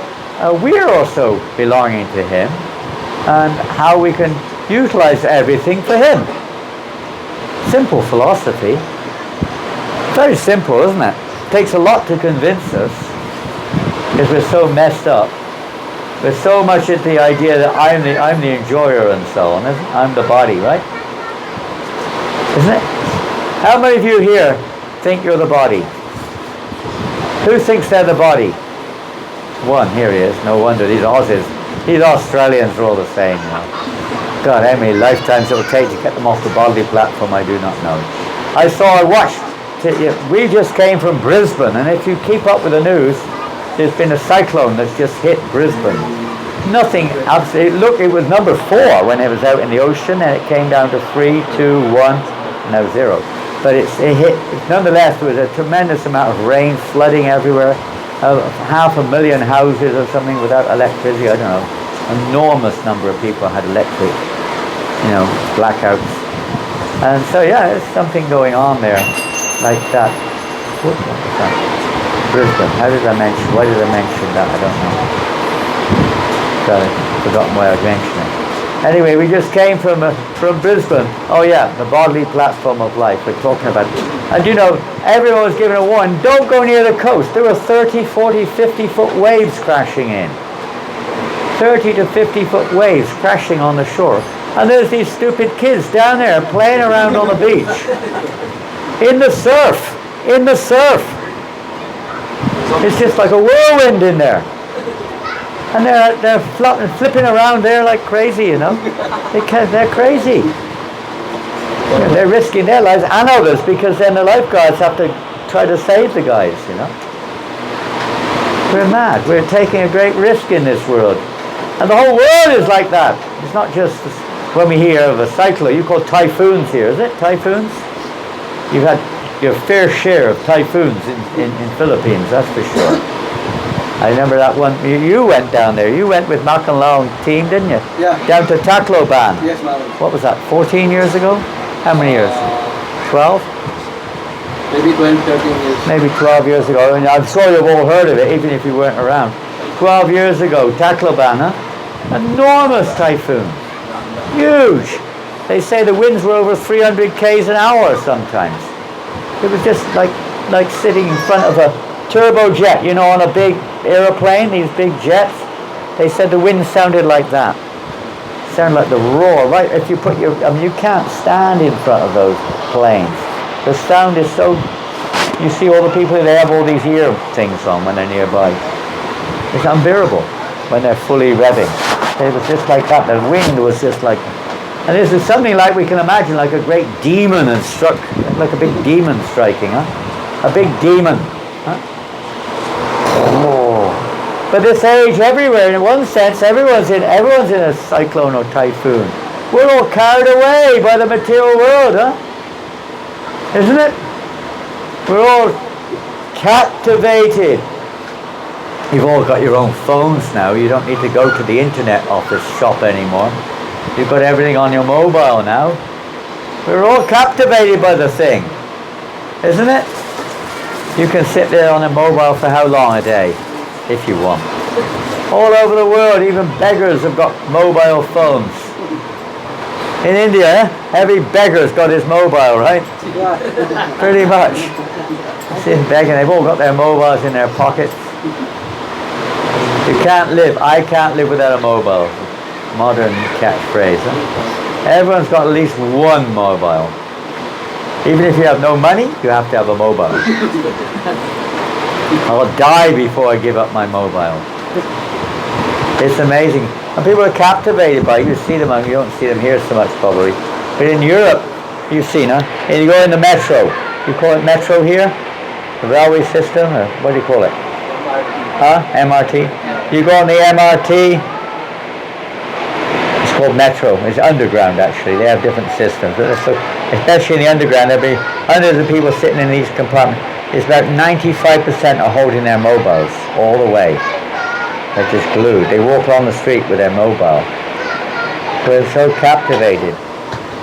we're also belonging to Him and how we can utilize everything for Him. Simple philosophy. Very simple, isn't it? It takes a lot to convince us because we're so messed up. We're so much at the idea that I'm the enjoyer and so on. I'm the body, right? Isn't it? How many of you here think you're the body? Who thinks they're the body? One, here he is. No wonder, these Aussies, these Australians are all the same, you know. God, how many lifetimes it will take to get them off the bodily platform, I do not know. I watched, we just came from Brisbane, and if you keep up with the news, there's been a cyclone that's just hit Brisbane. Nothing, absolutely. Look, it was number 4 when it was out in the ocean, and it came down to 3, 2, 1, and now 0. But it hit, nonetheless, there was a tremendous amount of rain, flooding everywhere, 500,000 houses or something without electricity, I don't know. Enormous number of people had electric, blackouts. And so, yeah, there's something going on there like that. What was that? Brisbane. Why did I mention that? I don't know. I've forgotten why I mentioned it. Anyway, we just came from Brisbane. Oh yeah, the bodily platform of life. We're talking about it. And everyone was given a warning. Don't go near the coast. There were 30, 40, 50-foot waves crashing in. 30 to 50-foot waves crashing on the shore. And there's these stupid kids down there playing around on the beach. In the surf. It's just like a whirlwind in there. And they're flipping around there like crazy, They're crazy. They're risking their lives and others, because then the lifeguards have to try to save the guys, We're mad. We're taking a great risk in this world. And the whole world is like that. It's not just when we hear of a cyclone. You call typhoons here, is it? Typhoons? You've had your fair share of typhoons in Philippines, that's for sure. I remember that one. You went down there. You went with Malcolm Long team, didn't you?
Yeah.
Down to Tacloban.
Yes, ma'am.
What was that, 14 years ago? How many years? 12?
Maybe 12, 13 years.
Maybe 12 years ago. And I'm sure you've all heard of it, even if you weren't around. 12 years ago, Tacloban, enormous typhoon. Huge. They say the winds were over 300 k's an hour sometimes. It was just like sitting in front of a turbojet, on a big aeroplane, these big jets. They said the wind sounded like that. Sounded like the roar, right? If you put you can't stand in front of those planes. The sound is so, you see all the people, they have all these ear things on when they're nearby. It's unbearable when they're fully revving. It was just like that. The wind was just like, and this is something like we can imagine, like a great demon and struck, like a big demon striking, A big demon, Oh. But this age, everywhere, in one sense, everyone's in a cyclone or typhoon. We're all carried away by the material world, Isn't it? We're all captivated. You've all got your own phones now. You don't need to go to the internet office shop anymore. You've got everything on your mobile now. We're all captivated by the thing, isn't it? You can sit there on a mobile for how long a day, if you want. All over the world, even beggars have got mobile phones. In India, every beggar's got his mobile, right? Pretty much. See them begging, they've all got their mobiles in their pockets. I can't live without a mobile. Modern catchphrase. Everyone's got at least one mobile. Even if you have no money, you have to have a mobile. I'll die before I give up my mobile. It's amazing. And people are captivated by it. You see them, you don't see them here so much probably. But in Europe, you've seen, and you go in the metro. You call it metro here? The railway system, or what do you call it? MRT. You go on the MRT, it's called metro. It's underground actually. They have different systems. So, especially in the underground, there'll be hundreds of people sitting in these compartments. It's about 95% are holding their mobiles all the way. They're just glued. They walk along the street with their mobile. They're so captivated.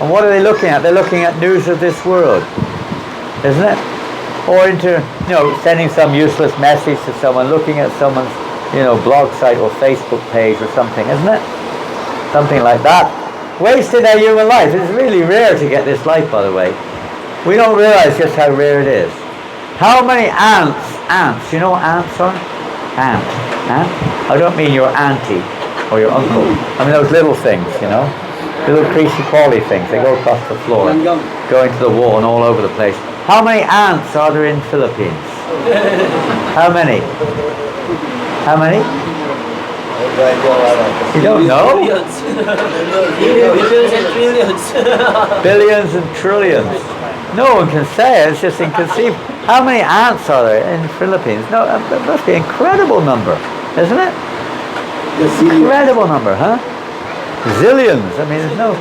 And what are they looking at? They're looking at news of this world, isn't it? Or sending some useless message to someone, looking at someone's, blog site or Facebook page or something, isn't it? Something like that. Wasting their human life. It's really rare to get this life, by the way. We don't realize just how rare it is. How many ants, you know what ants are? Ant. I don't mean your auntie or your uncle. I mean those little things, little creasy crawly things. They go across the floor, go into the wall and all over the place. How many ants are there in Philippines? How many? How many? You don't know?
Billions and trillions.
Billions and trillions. No one can say it. It's just inconceivable. How many ants are there in the Philippines? No, that must be an incredible number, isn't it? Incredible number, huh? Zillions. I mean, there's no,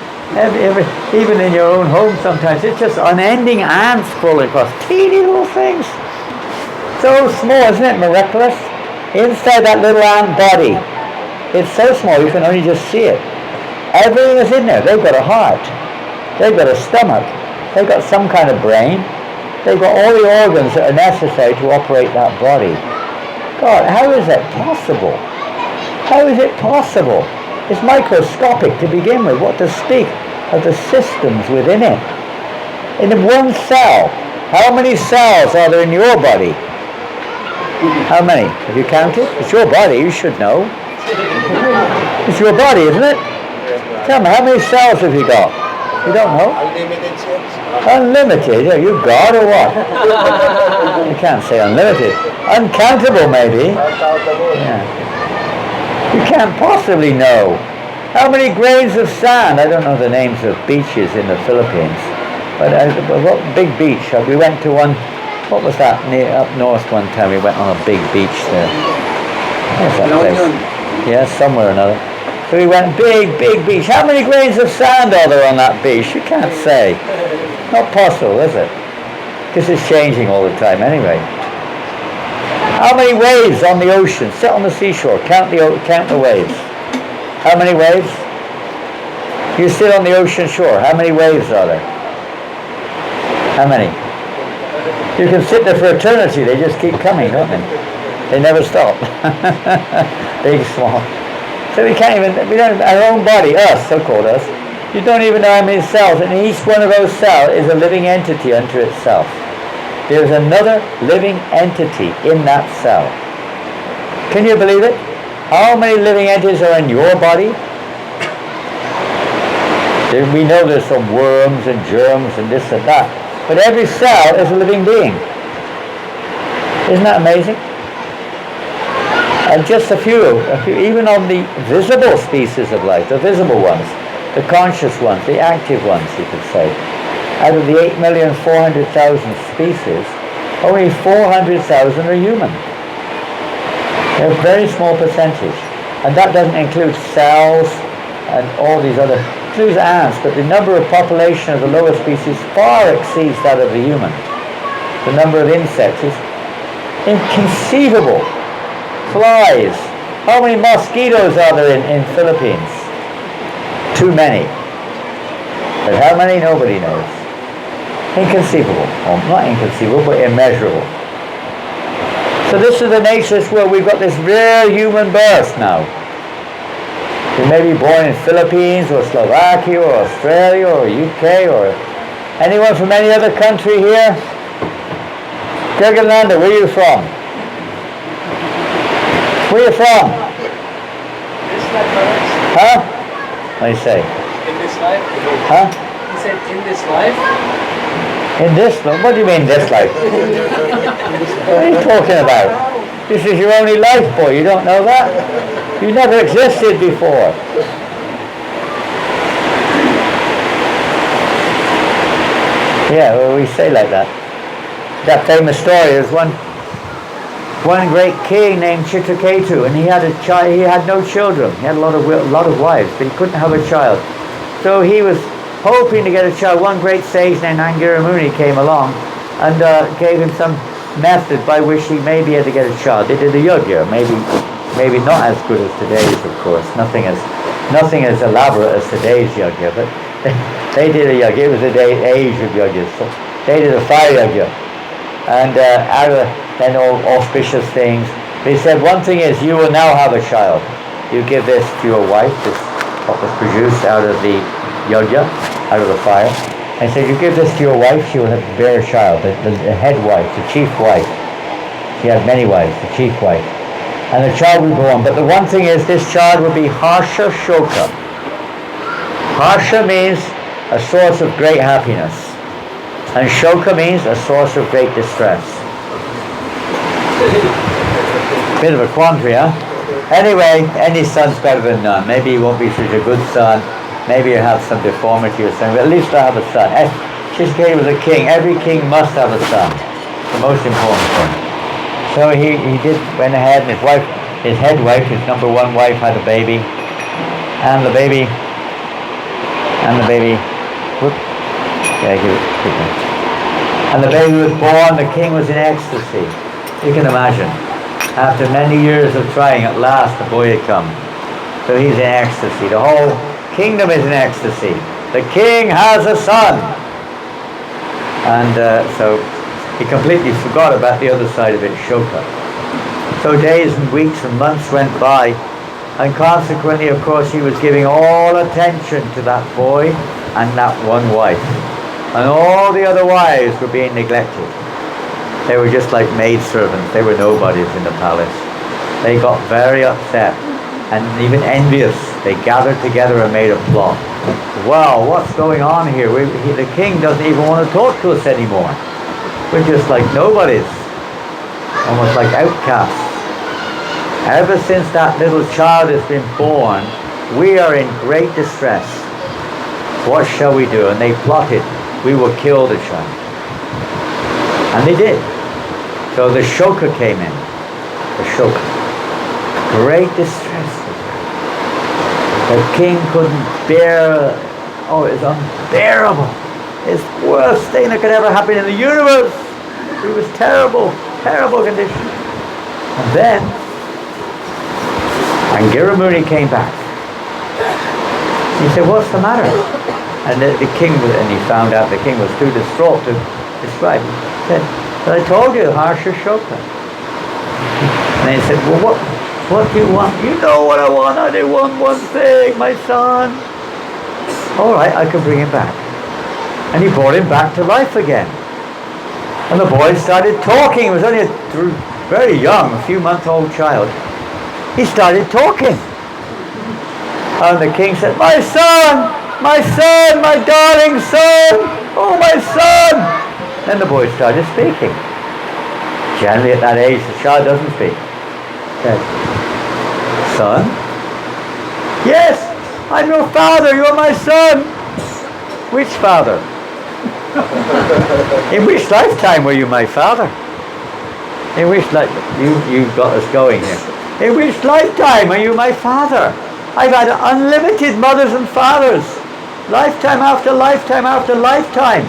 even in your own home sometimes, it's just unending ants crawling across teeny little things. So small, isn't it miraculous? Inside that little ant body, it's so small you can only just see it. Everything is in there. They've got a heart. They've got a stomach. They've got some kind of brain. They've got all the organs that are necessary to operate that body. God, how is that possible? How is it possible? It's microscopic to begin with. What to speak of the systems within it? In one cell, how many cells are there in your body? How many? Have you counted? It's your body, you should know. It's your body, isn't it? Tell me, how many cells have you got? You don't know?
Unlimited cells.
Unlimited? Are you God or what? You can't say unlimited. Uncountable, maybe. Yeah. You can't possibly know. How many grains of sand? I don't know the names of beaches in the Philippines. But what big beach? We went to one, what was that, up north one time? We went on a big beach there. Where's that place? Yeah, somewhere or another. So we went big beach. How many grains of sand are there on that beach? You can't say. Not possible, is it? Because it's changing all the time anyway. How many waves on the ocean? Sit on the seashore. Count the waves. How many waves? You sit on the ocean shore. How many waves are there? How many? You can sit there for eternity. They just keep coming, don't they? They never stop. Big, small. So we don't, our own body, us, so-called us, you don't even know how many cells, and each one of those cells is a living entity unto itself. There's another living entity in that cell. Can you believe it? How many living entities are in your body? We know there's some worms and germs and this and that, but every cell is a living being. Isn't that amazing? And just a few, even on the visible species of life, the visible ones, the conscious ones, the active ones, you could say. Out of the 8,400,000 species, only 400,000 are human. They're a very small percentage. And that doesn't include cells and all these other, includes ants, but the number of population of the lower species far exceeds that of the human. The number of insects is inconceivable. Flies. How many mosquitoes are there in Philippines? Too many. But how many? Nobody knows. Inconceivable. Well, not inconceivable, but immeasurable. So this is the nature of this world. We've got this rare human birth now. You may be born in Philippines or Slovakia or Australia or UK or anyone from any other country here? Gergenlander, where are you from? Where are you from?
This life, brothers.
Huh? What do you say?
In this life.
Huh?
He said, in this life.
In this life? What do you mean this life? What are you talking about? This is your only life, boy. You don't know that? You never existed before. Yeah, well, we say like that. That famous story is one great king named Chitraketu, and he had a child. He had no children. He had a lot of wives, but he couldn't have a child. So he was hoping to get a child. One great sage named Angira Muni came along and gave him some method by which he may be able to get a child. They did a yajna, maybe not as good as today's, of course. Nothing as elaborate as today's yajna, but they did a yajna. It was the age of yajnas. So they did a fire yajna, and out of then all auspicious things. They said, one thing is, you will now have a child. You give this to your wife, this what was produced out of the yajna, out of the fire. And said, you give this to your wife, she will bear a child, the head wife, the chief wife. She had many wives, the chief wife. And the child will be born. But the one thing is, this child will be Harsha Shoka. Harsha means a source of great happiness. And Shoka means a source of great distress. Bit of a quandary, huh? Anyway, any son's better than none. Maybe he won't be such a good son. Maybe he'll have some deformity or something, but at least I'll have a son. Chitraketu was a king. Every king must have a son. The most important thing. So he went ahead, and his wife his head wife, his number one wife, had a baby, and the baby, whoop, yeah, give it. And the baby was born. The king was in ecstasy. You can imagine. After many years of trying, at last the boy had come. So he's in ecstasy. The whole kingdom is in ecstasy. The king has a son. And so he completely forgot about the other side of it, Shoka. So days and weeks and months went by, and consequently, of course, he was giving all attention to that boy and that one wife. And all the other wives were being neglected. They were just like maidservants. They were nobodies in the palace. They got very upset and even envious. They gathered together and made a plot. Wow, what's going on here? The king doesn't even want to talk to us anymore. We're just like nobodies. Almost like outcasts. Ever since that little child has been born, we are in great distress. What shall we do? And they plotted, we will kill the child. And they did. So the Shoka came in. The Shoka. Great distress. The king couldn't bear, it was unbearable. It's the worst thing that could ever happen in the universe. It was terrible, terrible condition. And then, Angiramuni came back. He said, what's the matter? And the king was, and he found out the king was too distraught to describe it. He said, but I told you, Harsha Shoka. And he said, well, what do you want? You know what I want. I do want one thing, my son. All right, I can bring him back. And he brought him back to life again. And the boy started talking. He was only a very young, a few month old child. He started talking. And the king said, my son, my darling son, oh my son. Then the boy started speaking. Generally at that age, the child doesn't speak. He said, son? Yes, I'm your father, you're my son. Which father? In which lifetime were you my father? In which you got us going here. In which lifetime are you my father? I've had unlimited mothers and fathers. Lifetime after lifetime after lifetime.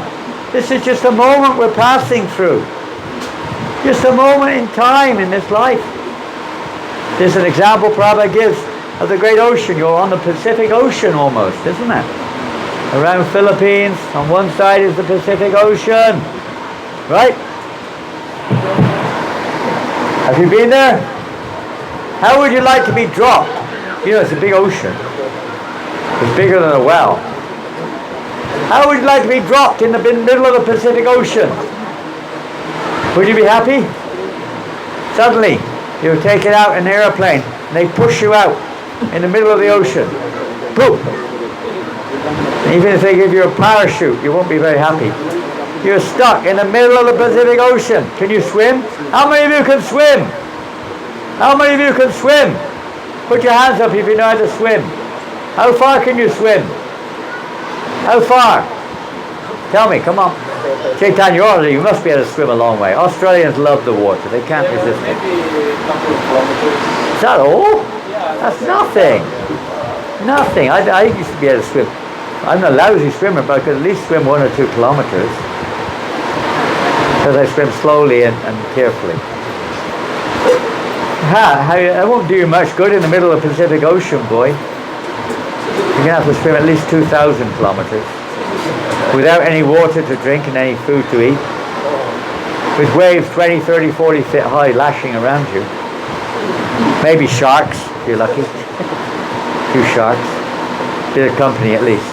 This is just a moment we're passing through. Just a moment in time in this life. There's an example Prabhupada gives of the great ocean. You're on the Pacific Ocean almost, isn't it? Around Philippines, on one side is the Pacific Ocean. Right? Have you been there? How would you like to be dropped? You know, it's a big ocean. It's bigger than a well. How would you like to be dropped in the middle of the Pacific Ocean? Would you be happy? Suddenly, you're taken out in an airplane, and they push you out in the middle of the ocean. Boom! Even if they give you a parachute, you won't be very happy. You're stuck in the middle of the Pacific Ocean. Can you swim? How many of you can swim? How many of you can swim? Put your hands up if you know how to swim. How far can you swim? How far? Tell me, come on. Chaitanya, you must be able to swim a long way. Australians love the water. They can't resist it.
Maybe a couple of kilometers.
Is that all? That's nothing. Nothing. I used to be able to swim. I'm a lousy swimmer, but I could at least swim 1 or 2 kilometers. Because I swim slowly and carefully. That won't do you much good in the middle of the Pacific Ocean, boy. You're going to have to swim at least 2,000 kilometers. Without any water to drink and any food to eat. With waves 20, 30, 40 feet high lashing around you. Maybe sharks, if you're lucky. 2 sharks. Bit of company at least.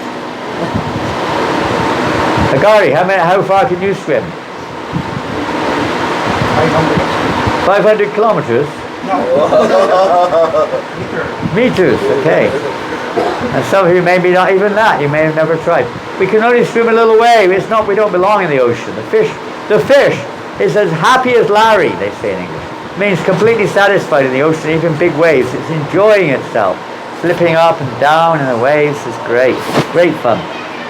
Agari, how far can you swim? 500 kilometers?
No.
Meters, okay. And some of you maybe not even that. You may have never tried. We can only swim a little way. We don't belong in the ocean. The fish is as happy as Larry, they say in English. It means completely satisfied in the ocean, even big waves. It's enjoying itself. Flipping up and down in the waves is great. Great fun.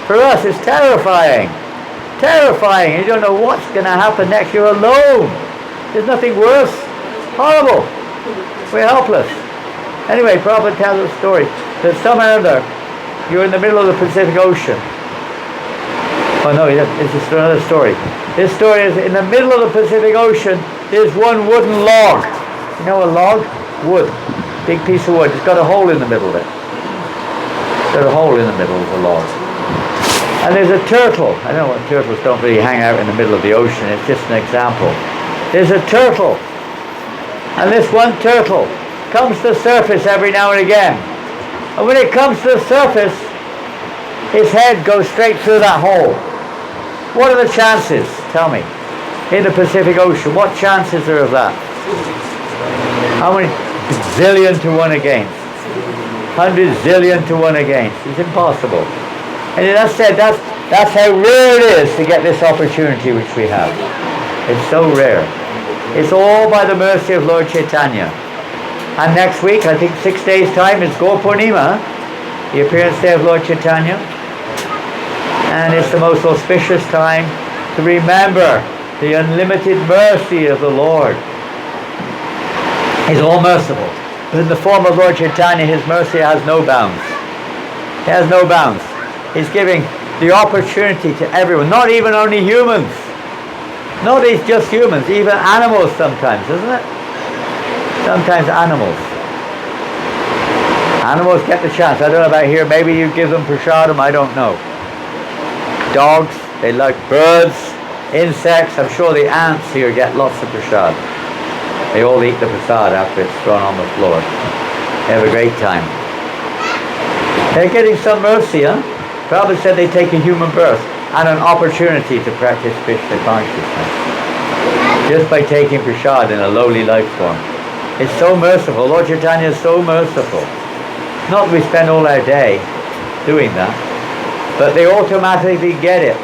For us, it's terrifying. Terrifying. You don't know what's going to happen next. You're alone. There's nothing worse. Horrible. We're helpless. Anyway, Prabhupada tells a story that somewhere or other, you're in the middle of the Pacific Ocean. Oh no, it's just another story. This story is in the middle of the Pacific Ocean, there's one wooden log. You know a log? Wood. Big piece of wood. It's got a hole in the middle of it. It's got a hole in the middle of the log. And there's a turtle. I know what turtles don't really hang out in the middle of the ocean. It's just an example. There's a turtle. And this one turtle comes to the surface every now and again. And when it comes to the surface, his head goes straight through that hole. What are the chances? Tell me. In the Pacific Ocean, what chances are of that? How many? Zillion to 1 against. 100 zillion to 1 against. It's impossible. And that's said, that's how rare it is to get this opportunity which we have. It's so rare. It's all by the mercy of Lord Chaitanya. And next week, I think 6 days' time, is Gaur Purnima, the appearance day of Lord Chaitanya. And it's the most auspicious time to remember the unlimited mercy of the Lord. He's all merciful. In the form of Lord Chaitanya, his mercy has no bounds. He has no bounds. He's giving the opportunity to everyone, not even only humans. Not just humans, even animals sometimes, isn't it? Sometimes animals. Animals get the chance. I don't know about here, maybe you give them prasadam, I don't know. Dogs, they like birds, insects. I'm sure the ants here get lots of prasad. They all eat the prasad after it's thrown on the floor. They have a great time. They're getting some mercy, huh? Prabhupada said they take a human birth and an opportunity to practice Krishna consciousness. Just by taking prasad in a lowly life form. It's so merciful. Lord Chaitanya is so merciful. Not that we spend all our day doing that, but they automatically get it.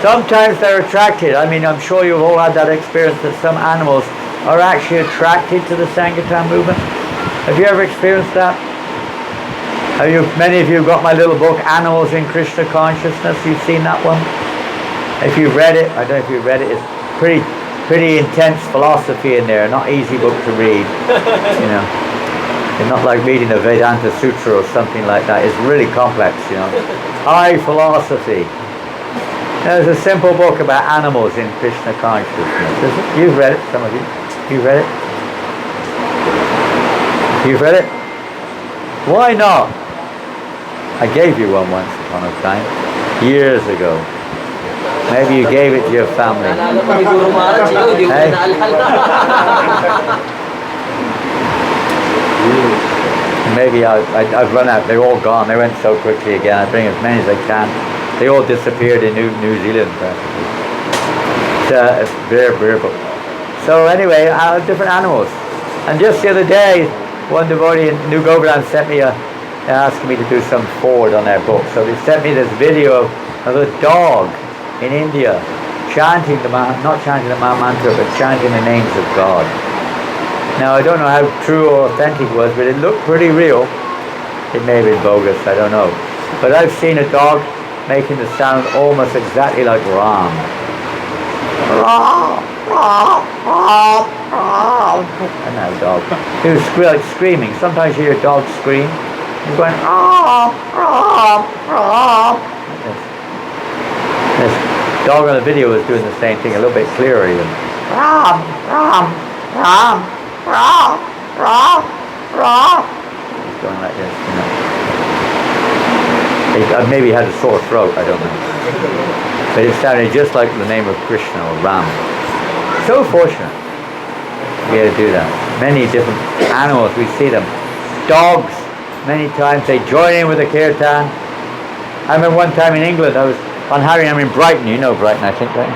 Sometimes they're attracted. I mean, I'm sure you've all had that experience that some animals are actually attracted to the Sankirtan movement. Have you ever experienced that? Many of you got my little book, Animals in Krishna Consciousness. You've seen that one? If you've read it, I don't know if you've read it, it's pretty intense philosophy in there, not easy book to read. You know, it's not like reading a Vedanta Sutra or something like that. It's really complex, you know. High philosophy. There's a simple book about animals in Krishna consciousness. You've read it, some of you. You've read it? You've read it? Why not? I gave you one once upon a time, years ago. Maybe you gave it to your family. Hey? Maybe I've run out. They're all gone. They went so quickly again. I bring as many as I can. They all disappeared in New Zealand practically. It's a rare book. So anyway, different animals. And just the other day, one devotee in New Govardhan sent me asking me to do some forward on their book. So they sent me this video of a dog in India chanting not chanting the Maha-mantra, but chanting the names of God. Now I don't know how true or authentic it was, but it looked pretty real. It may have been bogus, I don't know. But I've seen a dog making the sound almost exactly like Ram. Ram, Ram, Ram, Ram. And that dog. He was like screaming. Sometimes you hear a dog scream. He's going Ram, Ram, Ram. This dog on the video was doing the same thing, a little bit clearer even. Ram, Ram, Ram, Ram, Ram, Ram. He's going like this, you know. Maybe he had a sore throat, I don't know. But it sounded just like the name of Krishna or Ram. So fortunate to be able to do that. Many different animals, we see them. Dogs, many times they join in with the kirtan. I remember one time in England, I was on Harry, I'm in Brighton. You know Brighton, I think, right?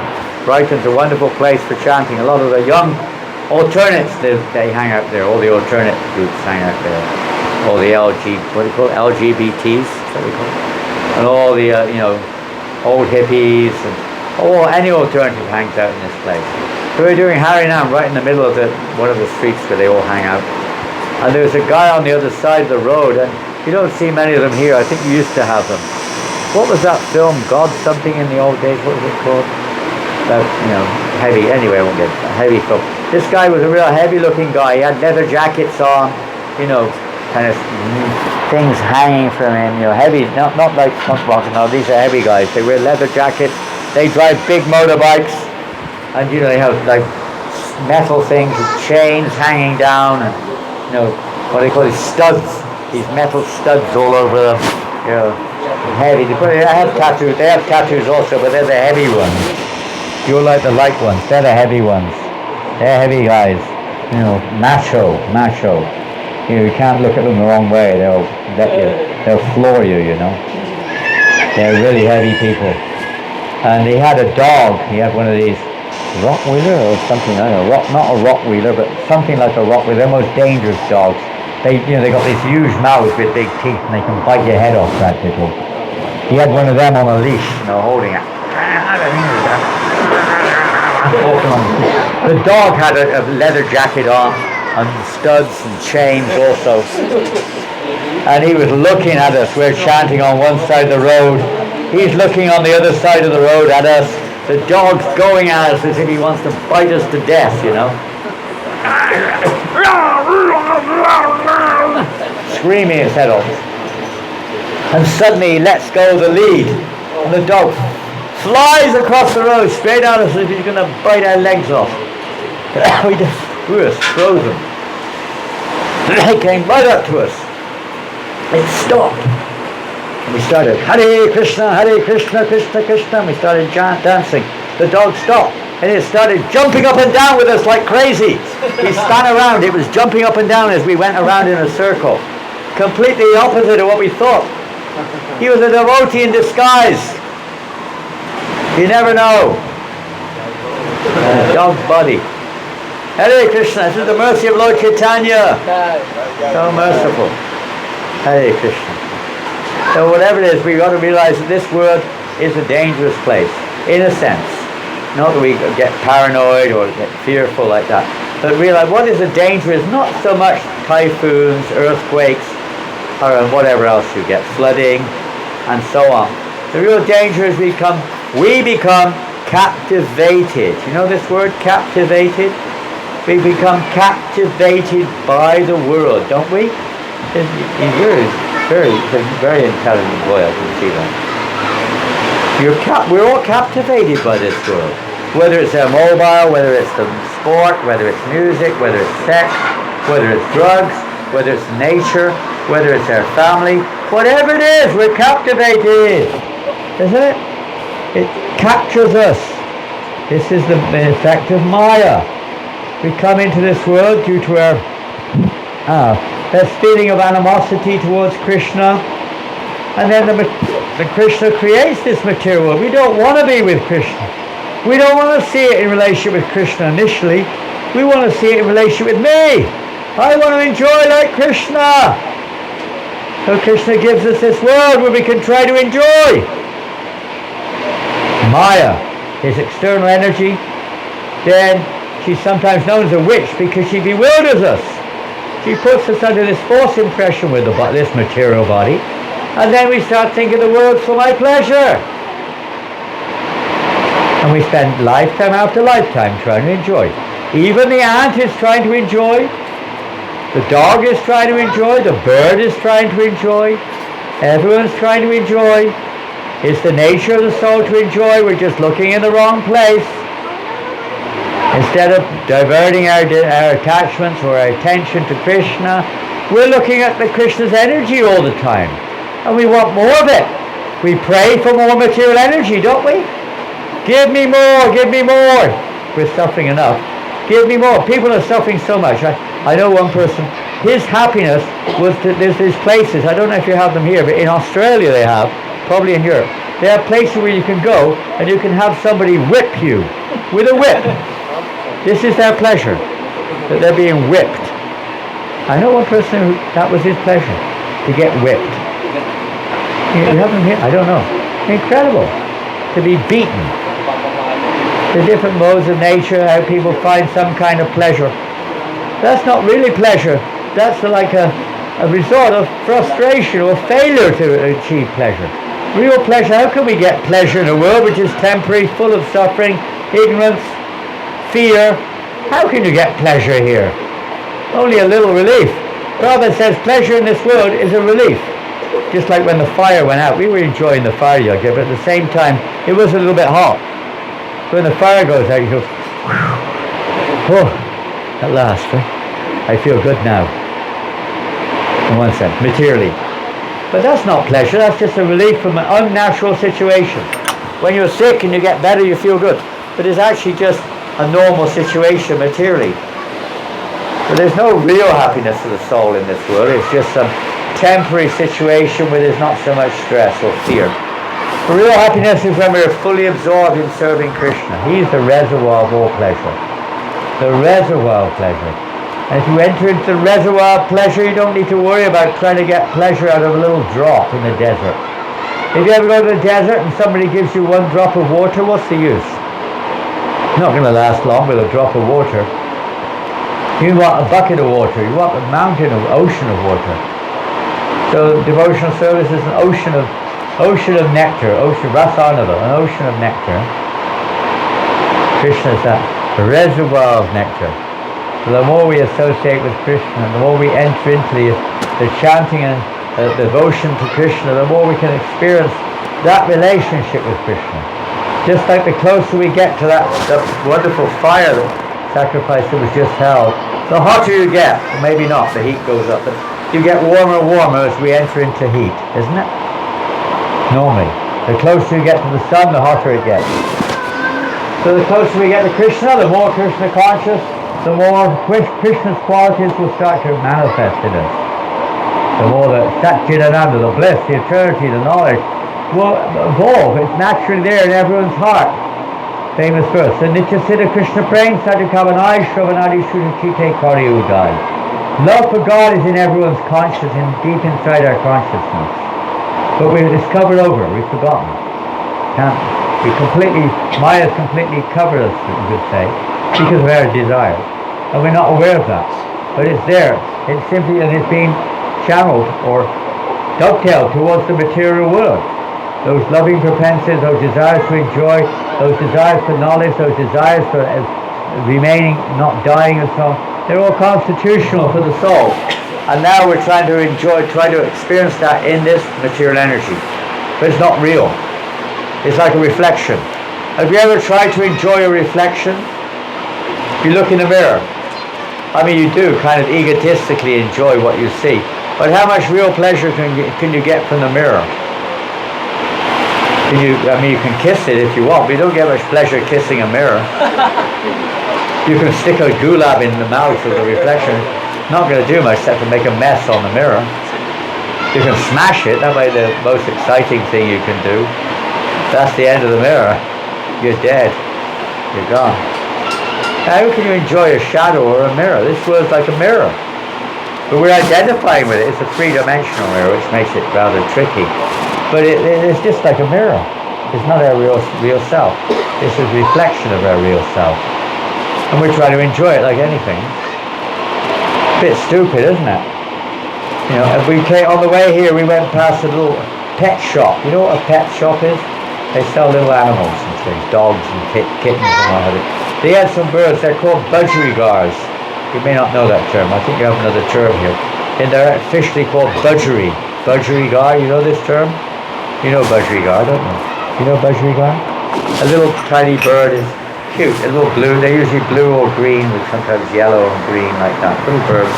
Brighton's a wonderful place for chanting. A lot of the young alternates, they hang out there. All the alternate groups hang out there. All the LGBTs, is that what we call it? And all the, old hippies, and any alternative hangs out in this place. So we're doing Harinam right in the middle of one of the streets where they all hang out. And there's a guy on the other side of the road, and you don't see many of them here. I think you used to have them. What was that film, God something in the old days? What was it called? About, heavy, anyway, I won't get it. Heavy film. This guy was a real heavy-looking guy. He had leather jackets on, kind of things hanging from him, heavy, not like punk rock. No, these are heavy guys. They wear leather jackets. They drive big motorbikes, and they have like metal things with chains hanging down, and what they call these studs, these metal studs all over them. Heavy. They have tattoos. They have tattoos also, but they're the heavy ones. You're like the light ones. They're the heavy ones. They're heavy guys. Macho. You can't look at them the wrong way. They'll floor you. They're really heavy people. And he had a dog. He had one of these Rottweiler or something. I don't know. Not a Rottweiler, but something like a Rottweiler. They're most dangerous dogs. They got these huge mouths with big teeth, and they can bite your head off practically. He had one of them on a leash, holding it. The dog had a leather jacket on, and studs and chains also. And he was looking at us. We're chanting on one side of the road. He's looking on the other side of the road at us. The dog's going at us as if he wants to bite us to death, Screaming his head off. And suddenly he lets go of the lead. And the dog flies across the road straight at us as if he's going to bite our legs off. We were frozen. They came right up to us. It stopped. And we started, Hare Krishna, Krishna Krishna. And we started dancing. The dog stopped. And it started jumping up and down with us like crazy. He spun around. It was jumping up and down as we went around in a circle. Completely opposite of what we thought. He was a devotee in disguise. You never know. Dog's body. Hare Krishna. This is the mercy of Lord Chaitanya. So merciful. Hare Krishna. So whatever it is, we've got to realize that this world is a dangerous place, in a sense. Not that we get paranoid or get fearful like that, but realize what is a danger is not so much typhoons, earthquakes, or whatever else you get, flooding, and so on. The real danger is we become captivated. You know this word, captivated? We become captivated by the world, don't we? He's very intelligent boy, I can see that. We're all captivated by this world. Whether it's a mobile, whether it's the sport, whether it's music, whether it's sex, whether it's drugs, whether it's nature, whether it's our family, whatever it is, we're captivated. Isn't it? It captures us. This is the effect of Maya. We come into this world due to our that feeling of animosity towards Krishna, and then the Krishna creates this material world. We don't want to be with Krishna. We don't want to see it in relationship with Krishna initially. We want to see it in relationship with me. I want to enjoy like Krishna. So Krishna gives us this world where we can try to enjoy. Maya is external energy. Then she's sometimes known as a witch because she bewilders us. She puts us under this false impression with this material body, and then we start thinking the world's for my pleasure. And we spend lifetime after lifetime trying to enjoy. Even the ant is trying to enjoy. The dog is trying to enjoy. The bird is trying to enjoy. Everyone's trying to enjoy. It's the nature of the soul to enjoy. We're just looking in the wrong place. Instead of diverting our attachments or our attention to Krishna, we're looking at the Krishna's energy all the time. And we want more of it. We pray for more material energy, don't we? Give me more, give me more. We're suffering enough. Give me more. People are suffering so much. I know one person, his happiness was that there's these places, I don't know if you have them here, but in Australia they have, probably in Europe, they have places where you can go and you can have somebody whip you with a whip. This is their pleasure, that they're being whipped. I know one person who that was his pleasure, to get whipped. You have them here? I don't know. Incredible. To be beaten. The different modes of nature, how people find some kind of pleasure. That's not really pleasure. That's like a result of frustration or failure to achieve pleasure. Real pleasure, how can we get pleasure in a world which is temporary, full of suffering, ignorance, fear, How can you get pleasure here? Only a little relief. Prabhupada says pleasure in this world is a relief. Just like when the fire went out, we were enjoying the fire yoga, but at the same time, it was a little bit hot. When the fire goes out, you go, oh, at last, I feel good now. In one sense, materially. But that's not pleasure, that's just a relief from an unnatural situation. When you're sick and you get better, you feel good. But it's actually just a normal situation materially. But there's no real happiness for the soul in this world. It's just some temporary situation where there's not so much stress or fear. The real happiness is when we're fully absorbed in serving Krishna. He's the reservoir of all pleasure. The reservoir of pleasure. And if you enter into the reservoir of pleasure, you don't need to worry about trying to get pleasure out of a little drop in the desert. If you ever go to the desert and somebody gives you one drop of water, what's the use? It's not going to last long with a drop of water. You want a bucket of water. You want a mountain of ocean of water. So devotional service is an ocean of nectar, ocean rasanava, an ocean of nectar. Krishna is that reservoir of nectar. So the more we associate with Krishna, the more we enter into the chanting and the devotion to Krishna, the more we can experience that relationship with Krishna. Just like the closer we get to that wonderful fire sacrifice that was just held, the hotter you get. Maybe not, the heat goes up, but you get warmer and warmer as we enter into heat, isn't it? Normally. The closer you get to the sun, the hotter it gets. So the closer we get to Krishna, the more Krishna conscious, the more Krishna's qualities will start to manifest in us. The more the Satchidananda, the bliss, the eternity, the knowledge will evolve. It's naturally there in everyone's heart. Famous verse. So Nitya Siddha Krishna Prem Sadhu Kavanai Shravanadi Shuddhachite Kari Udai. Love for God is in everyone's consciousness and deep inside our consciousness. But we've discovered over, we've forgotten. Maya's completely covered us, you could say, because of our desires. And we're not aware of that. But it's there. It's simply, and it's being channeled or dovetailed towards the material world. Those loving propensities, those desires to enjoy, those desires for knowledge, those desires for remaining, not dying and so on, they're all constitutional for the soul. And now we're trying to experience that in this material energy. But it's not real. It's like a reflection. Have you ever tried to enjoy a reflection? You look in the mirror. I mean, you do kind of egotistically enjoy what you see. But how much real pleasure can you get from the mirror? You can kiss it if you want, but you don't get much pleasure kissing a mirror. You can stick a gulab in the mouth of the reflection. Not going to do much except to make a mess on the mirror. You can smash it. That might be the most exciting thing you can do. That's the end of the mirror. You're dead. You're gone. How can you enjoy a shadow or a mirror? This world's like a mirror. But we're identifying with it. It's a three-dimensional mirror, which makes it rather tricky. But it's just like a mirror. It's not our real self. It's a reflection of our real self. And we're trying to enjoy it like anything. A bit stupid, isn't it? You know, if we came on the way here, we went past a little pet shop. You know what a pet shop is? They sell little animals and things, dogs and kittens and what have you. They had some birds. They're called budgerigars. You may not know that term. I think you have another term here. And they're officially called budgery. Budgerigar, you know this term? You know budgerigar, don't you? You know budgerigar? A little tiny bird is cute, a little blue. They're usually blue or green with sometimes yellow and green like that. Little birds.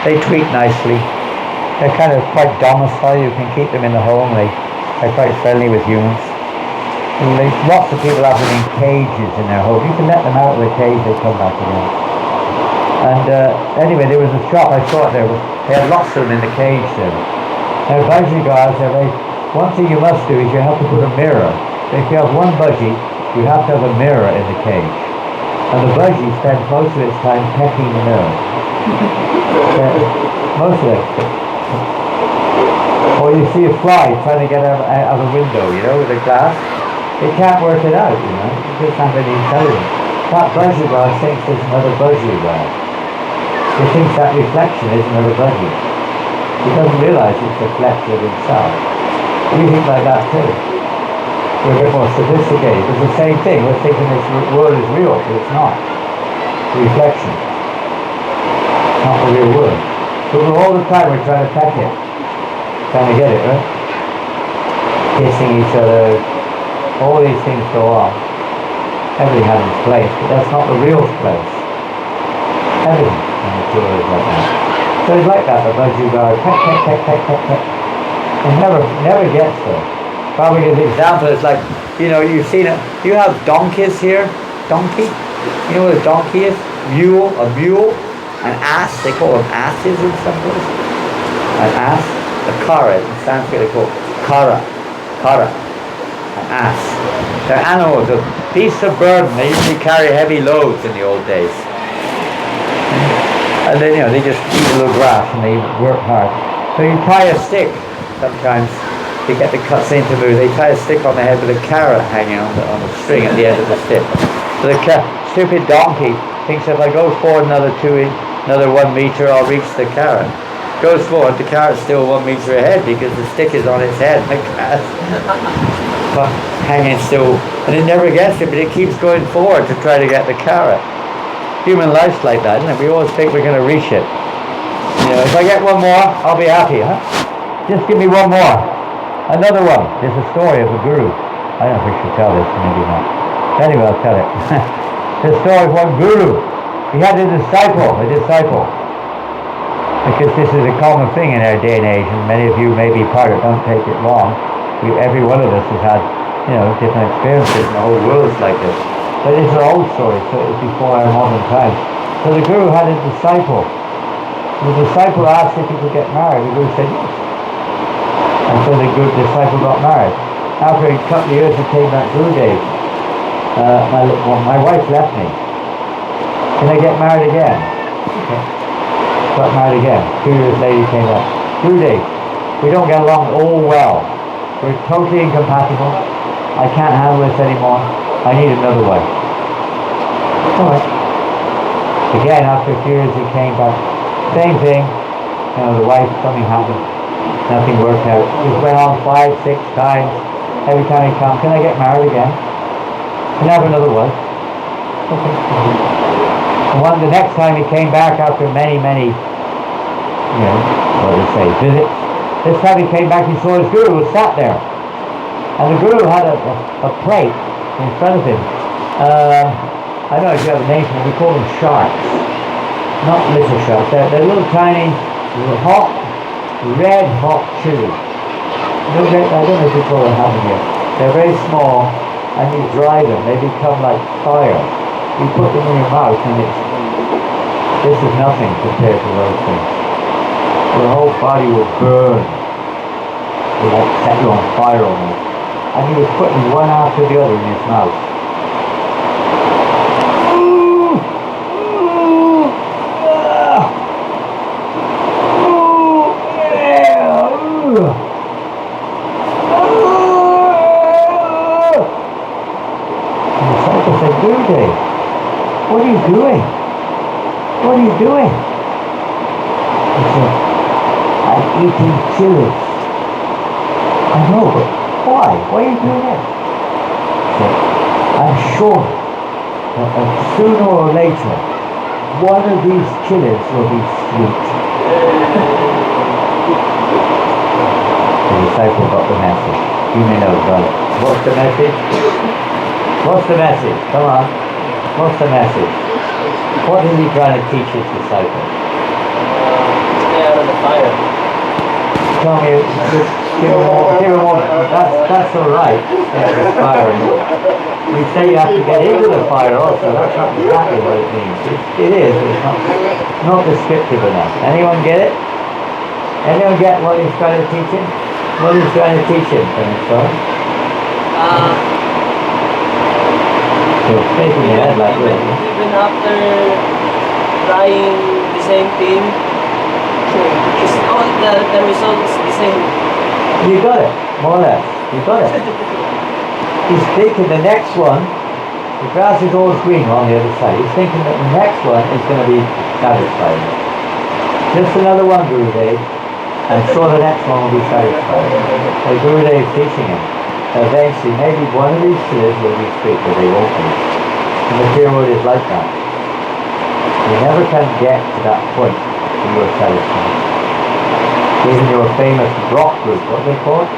They tweet nicely. They're kind of quite docile. You can keep them in the home. They're quite friendly with humans. And lots of people have them in cages in their home. You can let them out of the cage, they come back again. And anyway, there was a shop, I saw it there. They had lots of them in the cage there. Now budgerigars, one thing you must do is you have to put a mirror. If you have one budgie, you have to have a mirror in the cage. And the budgie spends most of its time pecking the mirror. Most of it. Or you see a fly trying to get out of a window, you know, with a glass. It can't work it out, you know. It doesn't have any intelligence. That budgerigar thinks there's another budgerigar. He thinks that reflection is another budgie. He doesn't realize it's a reflection of himself. We think like that too. We're a bit more sophisticated. It's the same thing. We're thinking this world is real, but it's not. reflection. Not the real world. But all the time we're trying to peck it. Trying to get it, right? Kissing each other. All these things go on. Everything has its place, but that's not the real place. Everything in the tour is like that. So it's like that, the budgie guard, peck, peck, peck, peck, peck, peck. It never gets there. Probably an example is like, you know, you've seen it, you have donkeys here, donkey, you know what a donkey is? A mule, an ass, they call them asses in some places. An ass, a kara, in Sanskrit they call kara, an ass. They're animals, a beasts of burden, they usually carry heavy loads in the old days. And then, you know, they just eat a little grass and they work hard. So you tie a stick, sometimes, to get the saint to move. They tie a stick on the head with a carrot hanging on the string at the end of the stick. So the stupid donkey thinks if I go forward another 1 meter, I'll reach the carrot. Goes forward, the carrot's still 1 meter ahead because the stick is on its head, the carrot hanging still, and it never gets it, but it keeps going forward to try to get the carrot. Human life's like that, isn't it? We always think we're going to reach it. You know, if I get one more, I'll be happy, huh? Just give me one more. Another one. There's a story of a guru. I don't know if we should tell this, maybe not. Anyway, I'll tell it. The story of one guru. He had a disciple. Because this is a common thing in our day and age, and many of you may be part of it. Don't take it wrong. Every one of us has had, you know, different experiences, and the whole world's like this. But it's an old story, so it was before our modern times. So the guru had a disciple. The disciple asked if he could get married. The guru said yes. And so the disciple got married. After a couple of years, he came back, Guru Dev, my wife left me. Can I get married again? Okay. Got married again. 2 years later, he came back. Guru Dev, we don't get along all well. We're totally incompatible. I can't handle this anymore. I need another wife. Alright. Again, after a few years, he came back. Same thing. You know, the wife, something happened. Nothing worked out. It went on 5, 6 times. Every time he comes, can I get married again? Can I have another wife? Okay. And the next time he came back after many, you know, what do you say, visits. This time he came back, he saw his guru was sat there. And the guru had a plate in front of him. I don't know if you have a name for them, we call them sharks. Not little sharks, they're little tiny, red hot chili. I don't know if you call them habanero. They're very small, and you dry them, they become like fire. You put them in your mouth and this is nothing compared to those things. Your whole body will burn. It will like set you on fire almost. And he was putting one after the other in his mouth. What are you doing? What are you doing? He said, I'm eating chili. I know, but why? Why are you doing that? He said, I'm sure that sooner or later, one of these chilies will be sweet. The disciple got the message. You may know, brother. What's the message? What's the message? Come on. What's the message? What is he trying to teach his disciple?
Stay out of the fire.
Tell me, give him one. That's all right. Yeah, the fire. We say you have to get into the fire also. That's not exactly what it means. It is, but it's not descriptive enough. Anyone get it? Anyone get what he's trying to teach him? What he's trying to teach him from his son? You're shaking your head like this.
Even after trying the same thing, the result is the same.
You got it, more or less. You got it. He's thinking the next one, the grass is always greener on the other side. He's thinking that the next one is going to be satisfying. Just another one, Guru Dev. I'm sure the next one will be satisfying. So Guru Dev is teaching him. Eventually, maybe one of these chilies will be sweet, but they won't be. The material world is like that. You never can get to that point where you're satisfied. Even your famous rock group, what are they called?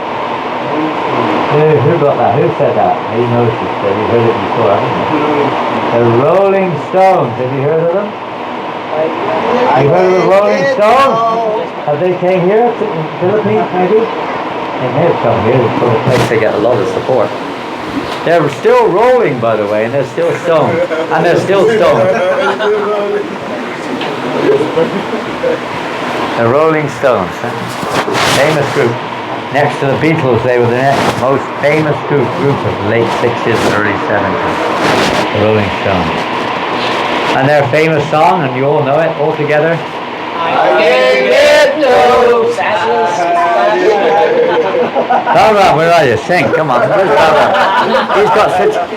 Who got that? Who said that? He knows this. Have you heard it before, haven't you? The Rolling Stones. Have you heard of them? You heard of the Rolling Stones? Have they came here to the Philippines, maybe? They may have come here. It's a place they get a lot of support. They're still rolling, by the way, and they're still stoned. And they're still stoned. The Rolling Stones, huh? Famous group. Next to the Beatles, they were the next most famous group of the late 60s and early 70s. The Rolling Stones. And their famous song, and you all know it all together.
I can't get no
Balaram, where are you? Sing, come on. Where's Balaram?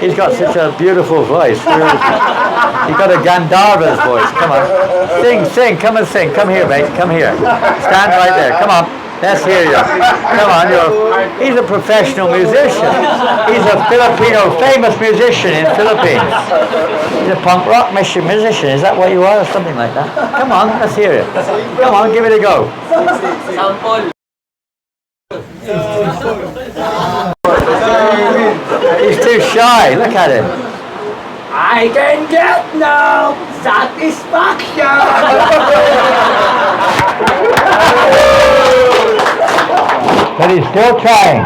He's got such a beautiful voice. He's got a Gandharva's voice. Come on. Sing, come and sing. Come here, mate. Come here. Stand right there. Come on. Let's hear you. Come on, he's a professional musician. He's a Filipino famous musician in Philippines. He's a punk rock musician. Is that what you are? Or something like that? Come on, let's hear it. Come on, give it a go. He's too shy. Look at him.
I can get no satisfaction.
But he's still trying.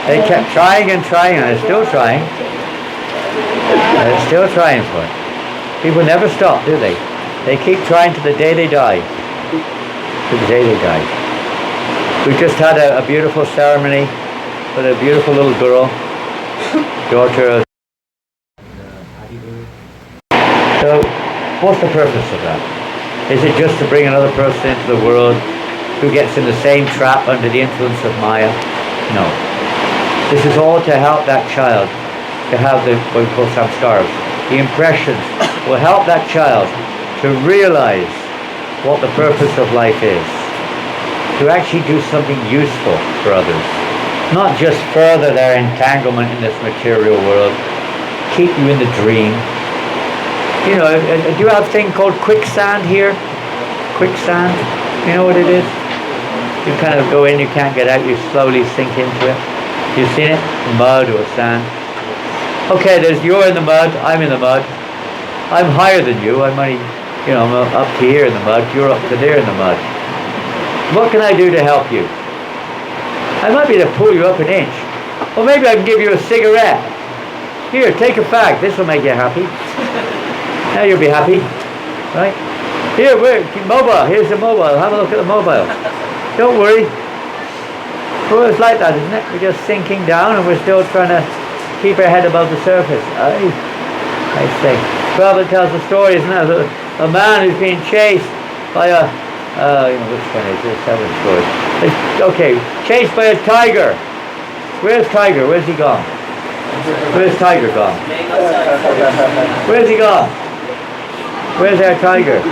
They kept trying and trying, and they're still trying. And they're still trying for it. People never stop, do they? They keep trying to the day they die. To the day they die. We just had a beautiful ceremony with a beautiful little girl, daughter of. So, what's the purpose of that? Is it just to bring another person into the world who gets in the same trap under the influence of Maya? No. This is all to help that child to have the what we call samskaras. The impressions will help that child to realize what the purpose of life is. To actually do something useful for others. Not just further their entanglement in this material world, keep you in the dream. You know, do you have a thing called quicksand here? Quicksand? You know what it is? You kind of go in, you can't get out, you slowly sink into it. You've seen it? Mud or sand. Okay, you're in the mud, I'm in the mud. I'm higher than you, I'm only, I'm up to here in the mud, you're up to there in the mud. What can I do to help you? I might be able to pull you up an inch. Or maybe I can give you a cigarette. Here, take a fag, this will make you happy. Now you'll be happy, right? Here, mobile, here's the mobile, have a look at the mobile. Don't worry. Well, it's like that, isn't it? We're just sinking down and we're still trying to keep our head above the surface. I say. Prabhupada tells the story, isn't it? A man who's being chased by which one is it? 7 stories. Okay, chased by a tiger. Where's Tiger? Where's he gone? Where's Tiger gone? Where's he gone? Where's our tiger?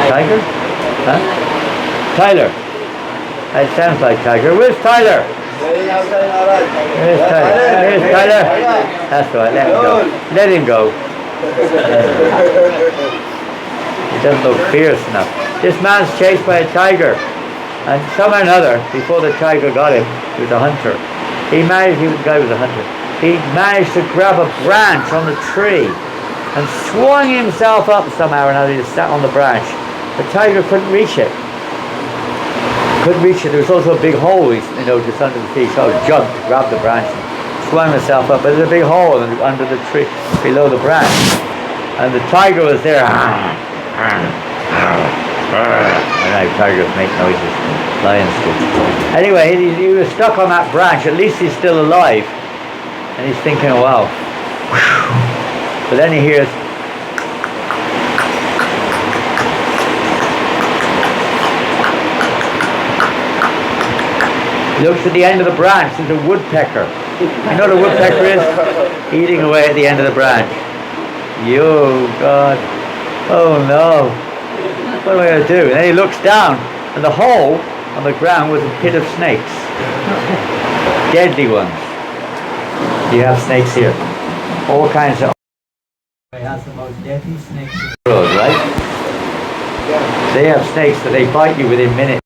Tiger? Huh? Tyler. That sounds like Tiger. Where's Tyler? Where's Tyler? Where's Tyler? That's right, let him go. Let him go. He doesn't look fierce enough. This man's chased by a tiger. And somehow or another, before the tiger got him, he was a hunter. The guy was a hunter. He managed to grab a branch on the tree and swung himself up somehow or another. He just sat on the branch. The tiger couldn't reach it. There was also a big hole, just under the tree. So I jumped, grabbed the branch, and swung himself up. But there's a big hole under the tree, below the branch. And the tiger was there. And tigers make noises. Lions do. Anyway, he was stuck on that branch. At least he's still alive. And he's thinking, wow. But then he hears, he looks at the end of the branch, there's a woodpecker. You know what a woodpecker is? Eating away at the end of the branch. Yo, God. Oh no. What am I going to do? And then he looks down, and the hole on the ground was a pit of snakes. Deadly ones. You have snakes here. All kinds of It has the most deadly snakes in the world, right? They have snakes that they bite you within minutes.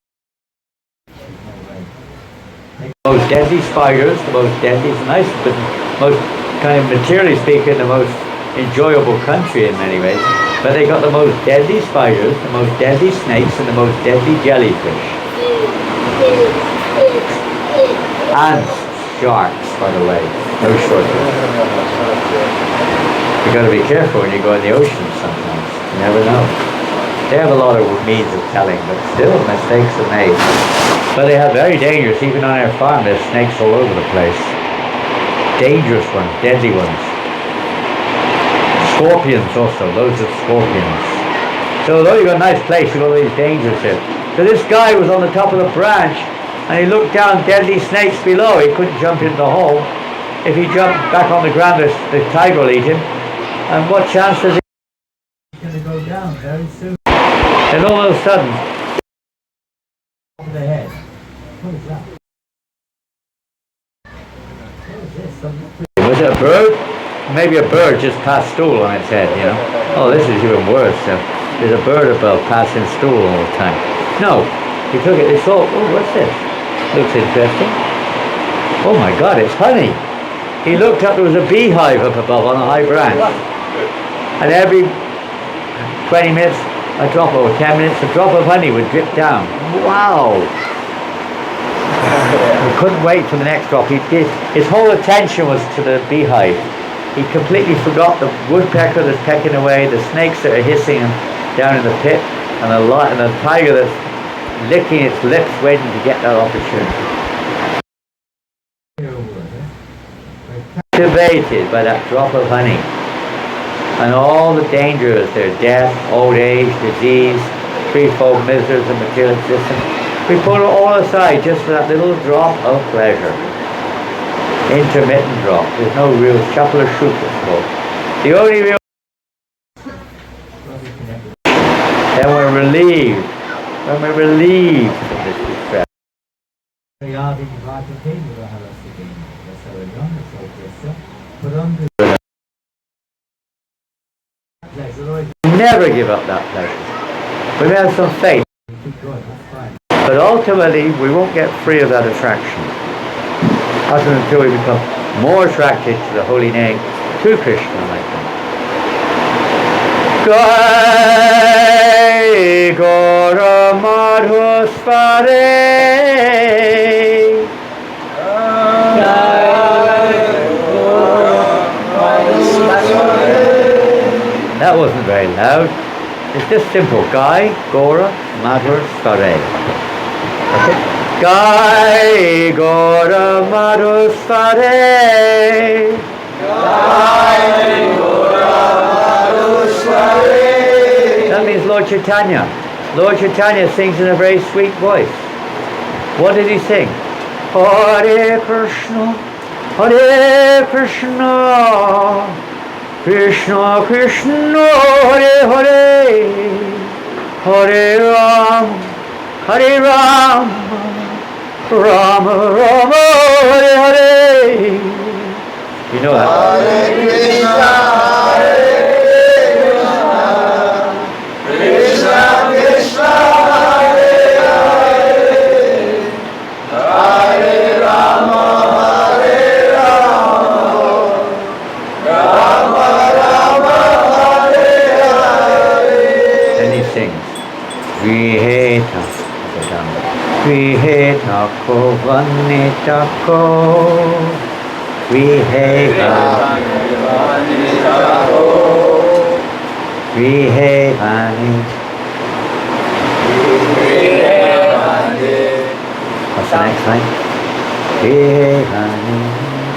The most deadly spiders, the most deadly, it's nice, but most kind of materially speaking, the most enjoyable country in many ways. But they got the most deadly spiders, the most deadly snakes, and the most deadly jellyfish. And sharks, by the way. No shortage. You got to be careful when you go in the ocean sometimes. You never know. They have a lot of means of telling, but still mistakes are made. But they are very dangerous. Even on our farm, there's snakes all over the place. Dangerous ones, deadly ones. Scorpions also, loads of scorpions. So although you've got a nice place, you've got all these dangers here. So this guy was on the top of the branch, and he looked down, deadly snakes below. He couldn't jump into the hole. If he jumped back on the ground, the tiger will eat him. And what chance does he? He's going to go down very soon. And all of a sudden, over the head. What is that? What is this? Was it a bird? Maybe a bird just passed stool on its head, you know. Oh, this is even worse. There's a bird above passing stool all the time. No, he took it, they saw, oh, what's this? Looks interesting. Oh my God, it's honey. He looked up, there was a beehive up above on a high branch. And every 20 minutes, a drop, or 10 minutes, a drop of honey would drip down. Wow. He couldn't wait for the next drop. His whole attention was to the beehive. He completely forgot the woodpecker that's pecking away, the snakes that are hissing down in the pit, and the tiger that's licking its lips waiting to get that opportunity. Captivated by that drop of honey and all the dangers, their death, old age, disease, threefold miseries of material existence. We put it all aside just for that little drop of pleasure. Intermittent drop. There's no real couple of shoots it's called. The only real. Then we're relieved. When we're relieved from this distress. Never give up that pleasure. We may have some faith. But ultimately, we won't get free of that attraction. Until we become more attracted to the holy name, to Krishna, like that. Gai Gora Madhuspare. That wasn't very loud. It's just simple. Gai Gora Madhuspare. Okay. Gai Gora Madhuspare. Gai Gora Madhuspare. That means Lord Chaitanya. Lord Chaitanya sings in a very sweet voice. What did he sing? Hare Krishna, Hare Krishna, Krishna Krishna, Hare Hare, Hare Ram, Hare Ram, Rama Rama, Hare Hare. You know that. Hare Krishna, Hare Krishna, Krishna Krishna, Hare Hare, Hare Rama, Hare Rama, Rama Rama, Hare Hare. Then he sings, Viheta. Viheta ko vanita ko, Viheta ko, Vihevani. What's the next line? Vihevani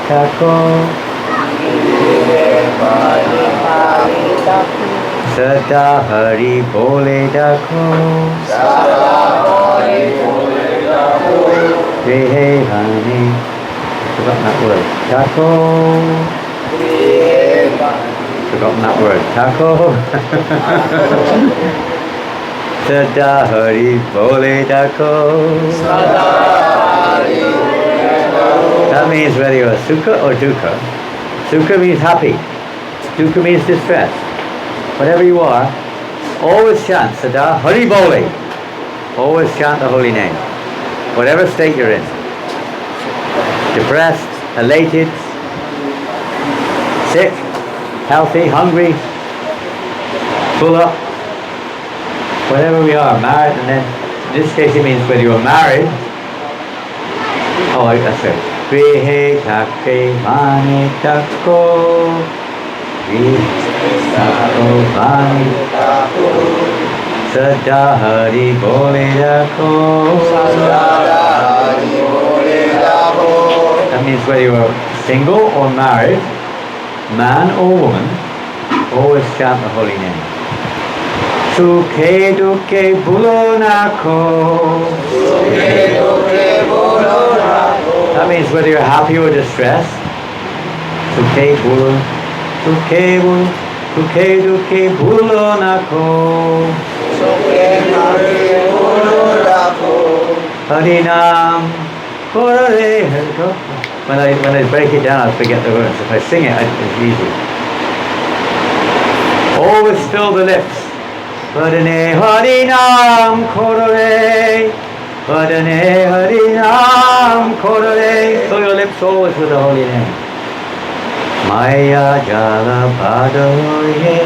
tako, Sada Hari Bole Dako, Vihevani. Forgotten that word. Tako. Forgotten that word. Tako. Sada Hari Bole Dako. That means whether you're Sukha or Dukkha. Sukha means happy. Dukkha means distress. Whatever you are, always chant Sada Hari Bole. Always chant the holy name. Whatever state you're in. Depressed, elated, sick, healthy, hungry, full up. Whatever we are, married, and then in this case it means whether you're married. Oh, that's right. Grihe takre mane tako. Sada Hari Bole Rako. That means whether you are single or married, man or woman, always chant the holy name. Sukhe dukke bhulo nako. That means whether you're happy or distressed. Sukhe bhulo. Sukhe dukke bhulo nako. Harinam korare. When I break it down, I forget the words. If I sing it, it's easy. Always fill the lips. Padane Harinam korare. Padane Harinam korare. Fill your lips always with the holy name. Maya jala badaye,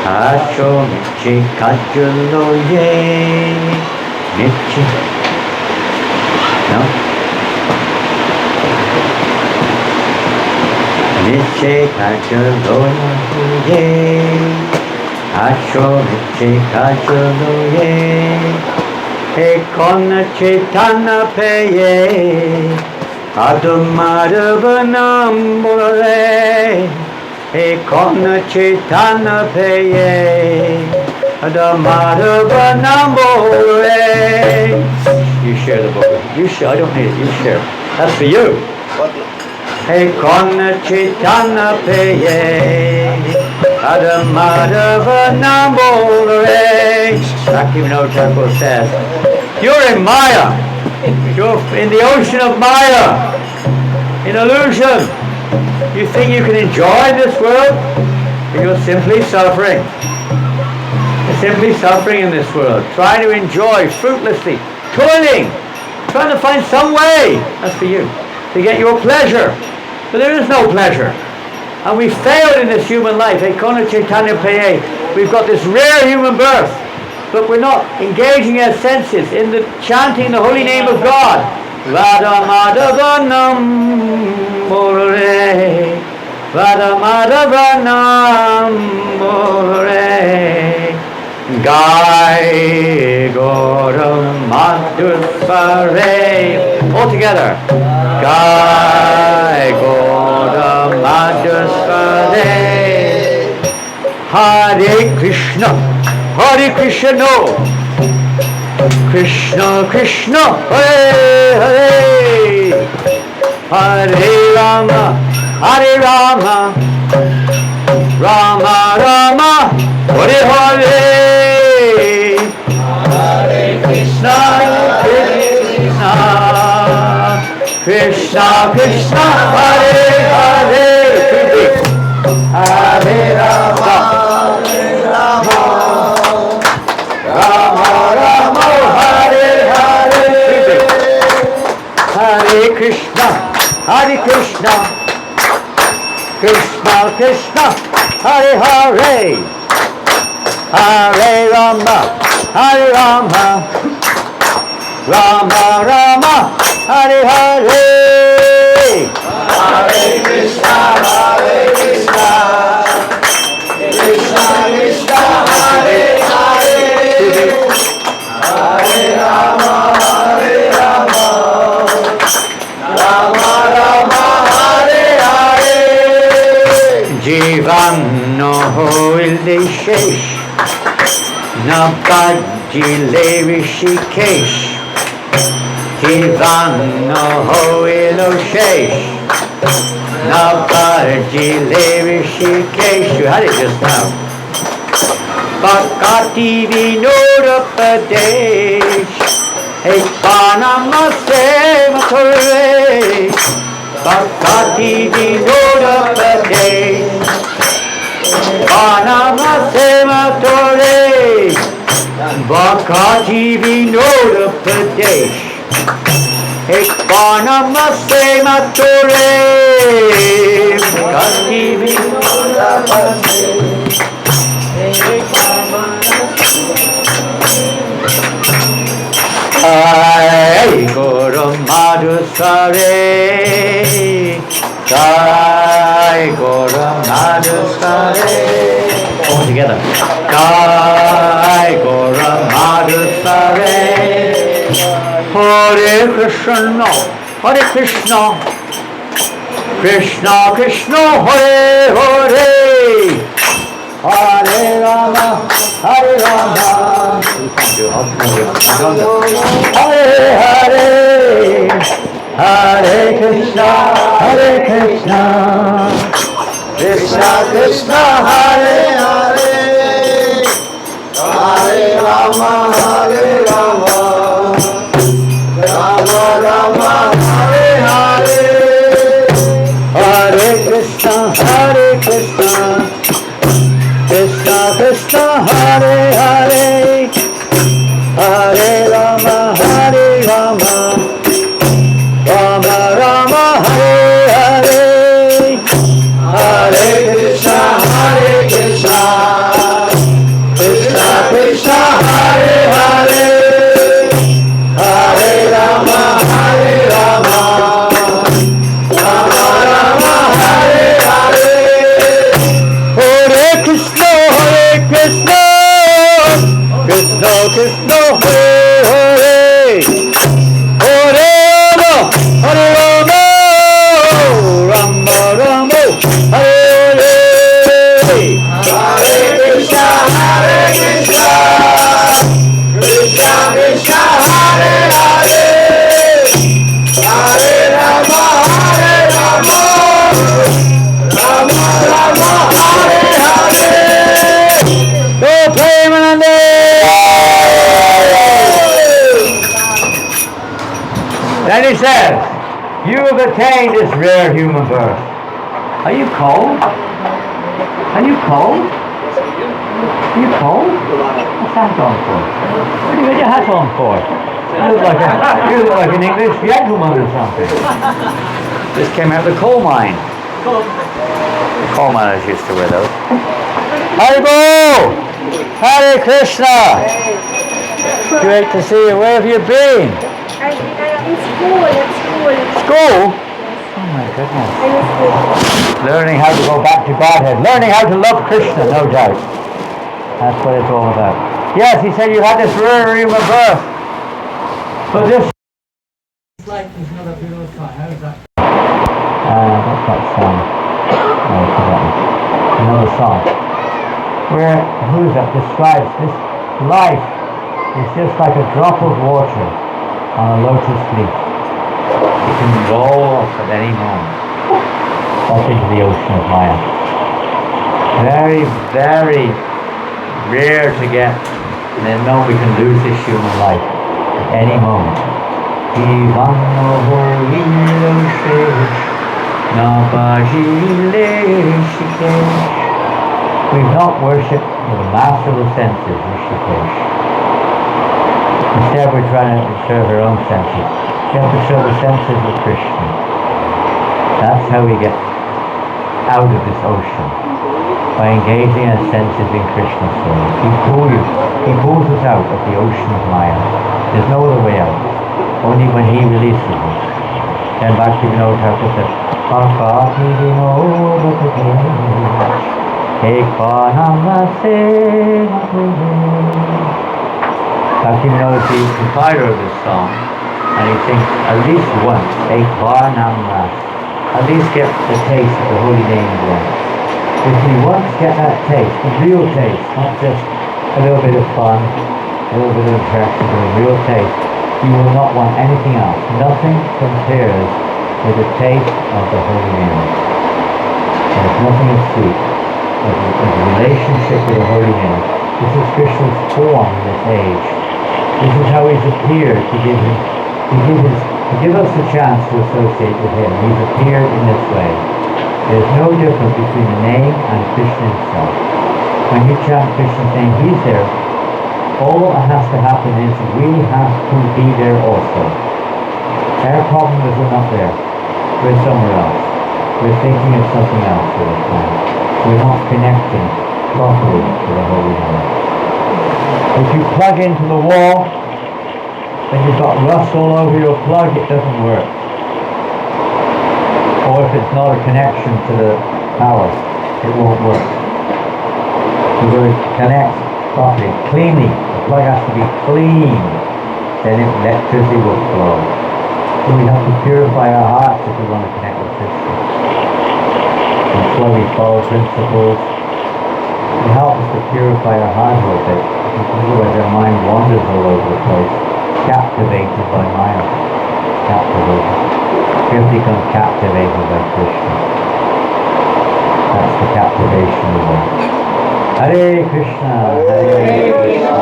acho michi kajuloye, michi. No? Michi kajuloye, acho michi kajuloye, ekona chetana peye. Adumadavanam Bole, Ekona Chaitana Peye, Adumadavanam Bole. You share the book. You share. I don't need it. You share. That's for you. Ekona Chaitana Peye, Adumadavanam Bole. Akimno Thakur says, you're in Maya. You're in the ocean of Maya, in illusion. You think you can enjoy this world? You're simply suffering. You're simply suffering in this world, trying to enjoy fruitlessly, toiling, trying to find some way, that's for you, to get your pleasure. But there is no pleasure. And we failed in this human life. Ekona Chaitanya Paye. We've got this rare human birth. But we're not engaging our senses in the chanting the holy name of God. Vada Madhavanam Bole, Vada Madhavanam Bole, Gai Goram Madhusvare. All together. Gai Goram Madhusvare. Hare Krishna. Hare Krishna, Krishna Krishna, Hare Hare, Hare Rama, Hare Rama, Rama Rama, Hare Hare, Hare Krishna, Krishna Krishna, Hare Hare, Hare Rama, Hare Rama. Rama Rama Hare Hare, Hare Krishna, Hare Krishna, Krishna Krishna, Hare Hare, Hare Rama, Hare Rama, Rama Rama, Hare Hare, Hare Krishna, Hare Krishna, Krishna Krishna, Hare Hare. Hare Rama, Hare Rama, Rama Rama, Hare Hare. Jivan no hoil deshesh, na bajile rishikesh. Jivan no hoil oshesh, na bajile rishikesh. You had it just now. Bhakti Vinoda Pradesh, Ekpanamaste Mathurve, Bhakti Vinoda Pradesh, Vakati Vinoda Pradesh. Ekvanamase Matore. Vakati Vinoda Pradesh. Jai Guru Madhusare, Jai Guru Madhusare. All together. Jai Guru Madhusare. Hare Krishna, Hare Krishna, Krishna Krishna, Hare Hare. Hare Rama, Hare Rama. Hare Hare, Hare Krishna, Krishna Krishna, Hare Hare, Hare Rama, Hare Rama, Rama Rama, Hare Hare, Hare Krishna, Krishna Krishna, Hare Hare, Hare Rama, Hare Rama, Rama Rama, Hare Hare, Hare Krishna, Krishna Krishna, Hare Hare, Hare Rama, Hare Rama, Rama Rama, Hare Hare, Hare Krishna, Krishna Krishna, Hare Hare, Hare Rama, Hare Rama, Rama Rama, Hare Hare, Hare Krishna, Krishna Krishna, Hare Hare, Hare Rama, Hare Rama, Rama Rama, Hare Hare. Go Premanande! Then he says, you have attained this rare human birth. Are you cold? Are you cold? Are you cold? What's that on for? What do you got your hat on for? You look like an English gentleman or something. This came out of the coal mine. The coal miners used to wear those. Haribo! Hare Krishna! Great to see you. Where have you been?
In school,
School? Oh my goodness. Learning how to go back to Godhead. Learning how to love Krishna, no doubt. That's what it's all about. Yes, he said you had this rare human birth. But this... It's like there's another beautiful song. How is that? What's that song? Oh, I forgot. Another song. Where, who is that? Describes this life is just like a drop of water on a lotus leaf. It can roll off at any moment off into the ocean of Maya. Very, very rare to get, and then know we can lose this human life at any moment. We've not worshipped the master of the senses, Rishikesh. Instead we're trying to serve our own senses. We have to serve the senses of Krishna. That's how we get out of this ocean. By engaging our senses in Krishna's soul. He pulls us out of the ocean of Maya. There's no other way out. Only when he releases us. Then back to Vinod Thakur said, Bhakti Vinod Ekvanamase Bhakti Vinod is the compiler of this song, and he thinks at least once, Ekvanamase, at least get the taste of the holy name again. If you once get that taste, the real taste, not just a little bit of fun, a little bit of attraction, but a real taste, you will not want anything else. Nothing compares with the taste of the holy name. There's nothing as sweet as a relationship with the holy name. This is Krishna's form in this age. This is how he's appeared to give us the chance to associate with him. He's appeared in this way. There's no difference between the name and Krishna himself. When you chant Krishna's name, he's there All that has to happen is we have to be there also. Our problem is we're not there. We're somewhere else. We're thinking of something else all the time. We're not connecting properly to the Holy Name. If you plug into the wall, and you've got rust all over your plug, it doesn't work. Or if it's not a connection to the power, it won't work. You've got to connect properly, cleanly. The plug has to be clean, then electricity will flow. So we have to purify our hearts if we want to connect with Krishna. That's why we follow principles. It helps us to purify our heart a little bit, because otherwise our mind wanders all over the place, captivated by Maya. Captivated. We have to become captivated by Krishna. That's the captivation we want. Hare Krishna, Hare Krishna,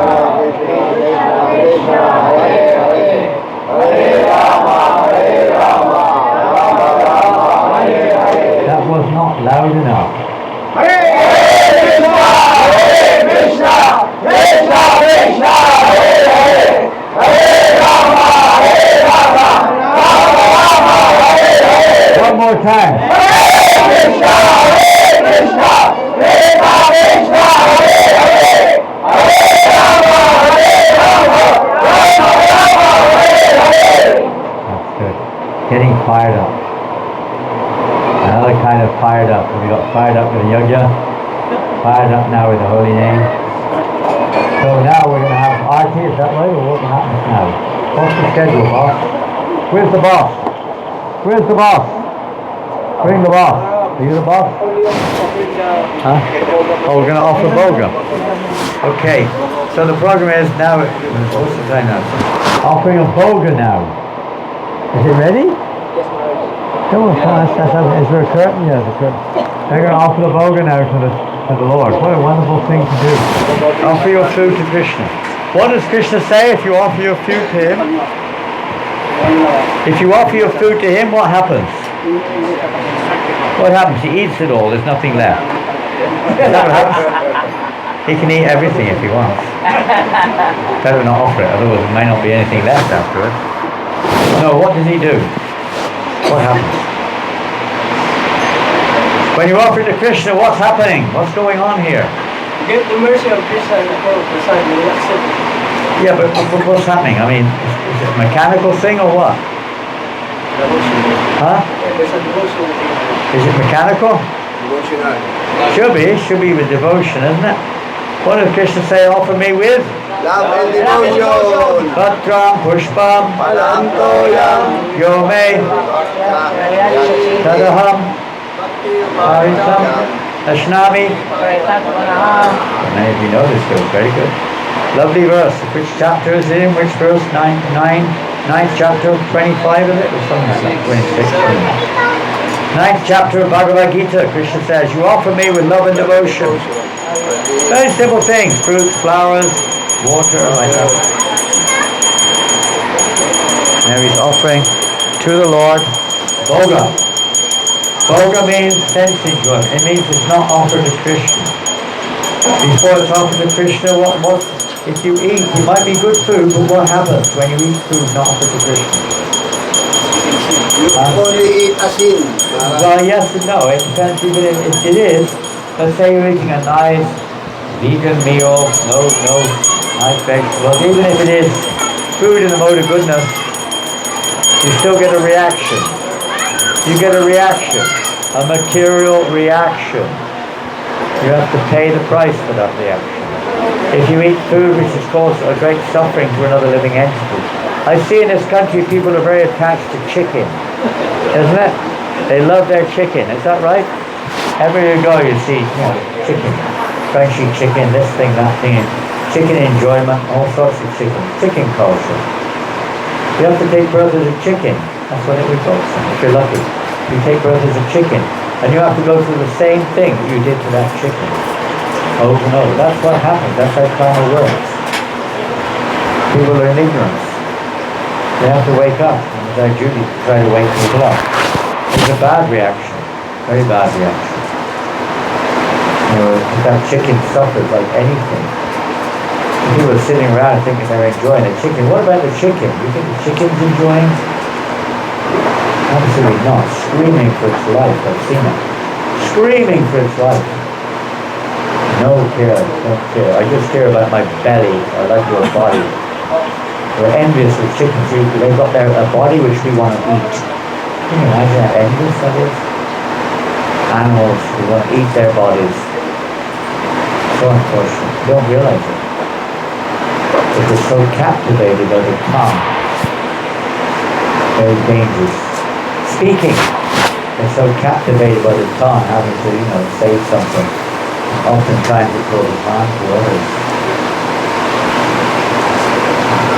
Krishna, Hare Hare, Hare Rama, Hare Rama, Rama Rama, Hare Hare. That was not loud enough.
Hare Krishna, Hare Krishna, Krishna Krishna, Hare Hare, Hare Rama, Hare Rama, Rama Rama, Hare Hare.
One more time.
Hare Krishna, Hare Krishna, Krishna Krishna, Hare Hare, Hare Rama, Hare Rama, Rama Rama, Hare Hare.
That's good. Getting fired up. Another kind of fired up. We got fired up with the yajna. Fired up now with the holy name. So now we're going to have arti, is that right? Or what happens now? What's the schedule, boss? Where's the boss? Where's the boss? Bring the boss. Are you the boss? Huh? Oh, we're going to offer boga. Okay. So the program is now, what's the time now? Offering a boga now. Is it ready? Come on, is there a curtain? Yeah, there's a curtain. They're going to offer the boga now to the Lord. What a wonderful thing to do. Offer your food to Krishna. What does Krishna say if you offer your food to him? If you offer your food to him, what happens? What happens? He eats it all. There's nothing left. Is that what happens? He can eat everything if he wants. Better not offer it, otherwise there may not be anything left afterwards. No, what does he do? What happens? When you offer it to Krishna, what's happening? What's going on here?
Get the mercy of Krishna and the Prasad, you will accept it.
Yeah, but what's happening? I mean, is it a mechanical thing or what? Huh?
There's a devotion.
Is it mechanical?
Devotional.
Should be with devotion, isn't it? What did Krishna say, offer me with?
Love and devotion.
Patram pushpam
Palantoyam.
yome tadaham haritam ashnami. Many of you know this verse, very good. Lovely verse. Which chapter is it in? Which verse? 9th chapter, 25 of it? Or something like that, 26. 9th chapter of Bhagavad Gita. Krishna says, you offer me with love and devotion. Very simple things. Fruits, flowers, water, like that. Now he's offering to the Lord boga. Boga means sense enjoyment. It means it's not offered to Krishna. Before it's offered to Krishna, what if you eat, it might be good food, but what happens when you eat food not offered to Krishna?
You only eat asin.
Well, yes and no. It depends. Even if it is, let's say you're eating a nice vegan meal, no nice vegetables. Even if it is food in the mode of goodness, you still get a reaction. You get a reaction, a material reaction. You have to pay the price for that reaction. If you eat food which has caused a great suffering to another living entity. I see in this country people are very attached to chicken, isn't it? They love their chicken, is that right? Everywhere you go you see, chicken, crunchy chicken, this thing, that thing, chicken enjoyment, all sorts of chicken culture. You have to take birth as a chicken, that's what it results in, if you're lucky. You take birth as a chicken, and you have to go through the same thing you did to that chicken. Over and over. That's what happens. That's how karma works. People are in ignorance. They have to wake up. And it's our duty to try to wake people up. It's a bad reaction. Very bad reaction. That chicken suffers like anything. People are sitting around thinking they're enjoying the chicken. What about the chicken? You think the chicken's enjoying? Absolutely not. Screaming for its life. I've seen it. Screaming for its life. No care. Don't care. I just care about my belly. I like your body. We're envious of chickens. They've got a body which we want to eat. Can you imagine how envious that is? Animals who want to eat their bodies. So unfortunate. You don't realize it. But they're so captivated by the tongue. Very dangerous. Speaking. They're so captivated by the tongue, having to, say something. Oftentimes it causes harm to others.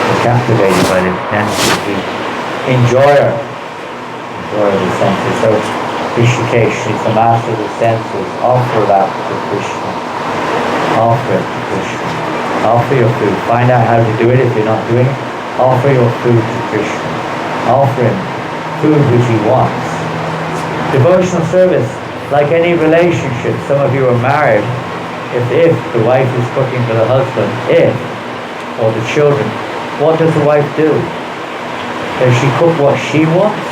They're captivated by the tendency. Enjoyer of the senses. So Rishikesh is the master of the senses. Offer that to Krishna. Offer it to Krishna. Offer your food. Find out how to do it if you're not doing it. Offer your food to Krishna. Offer him food which he wants. Devotional service, like any relationship, some of you are married. If the wife is cooking for the husband, or the children, what does the wife do? Does she cook what she wants?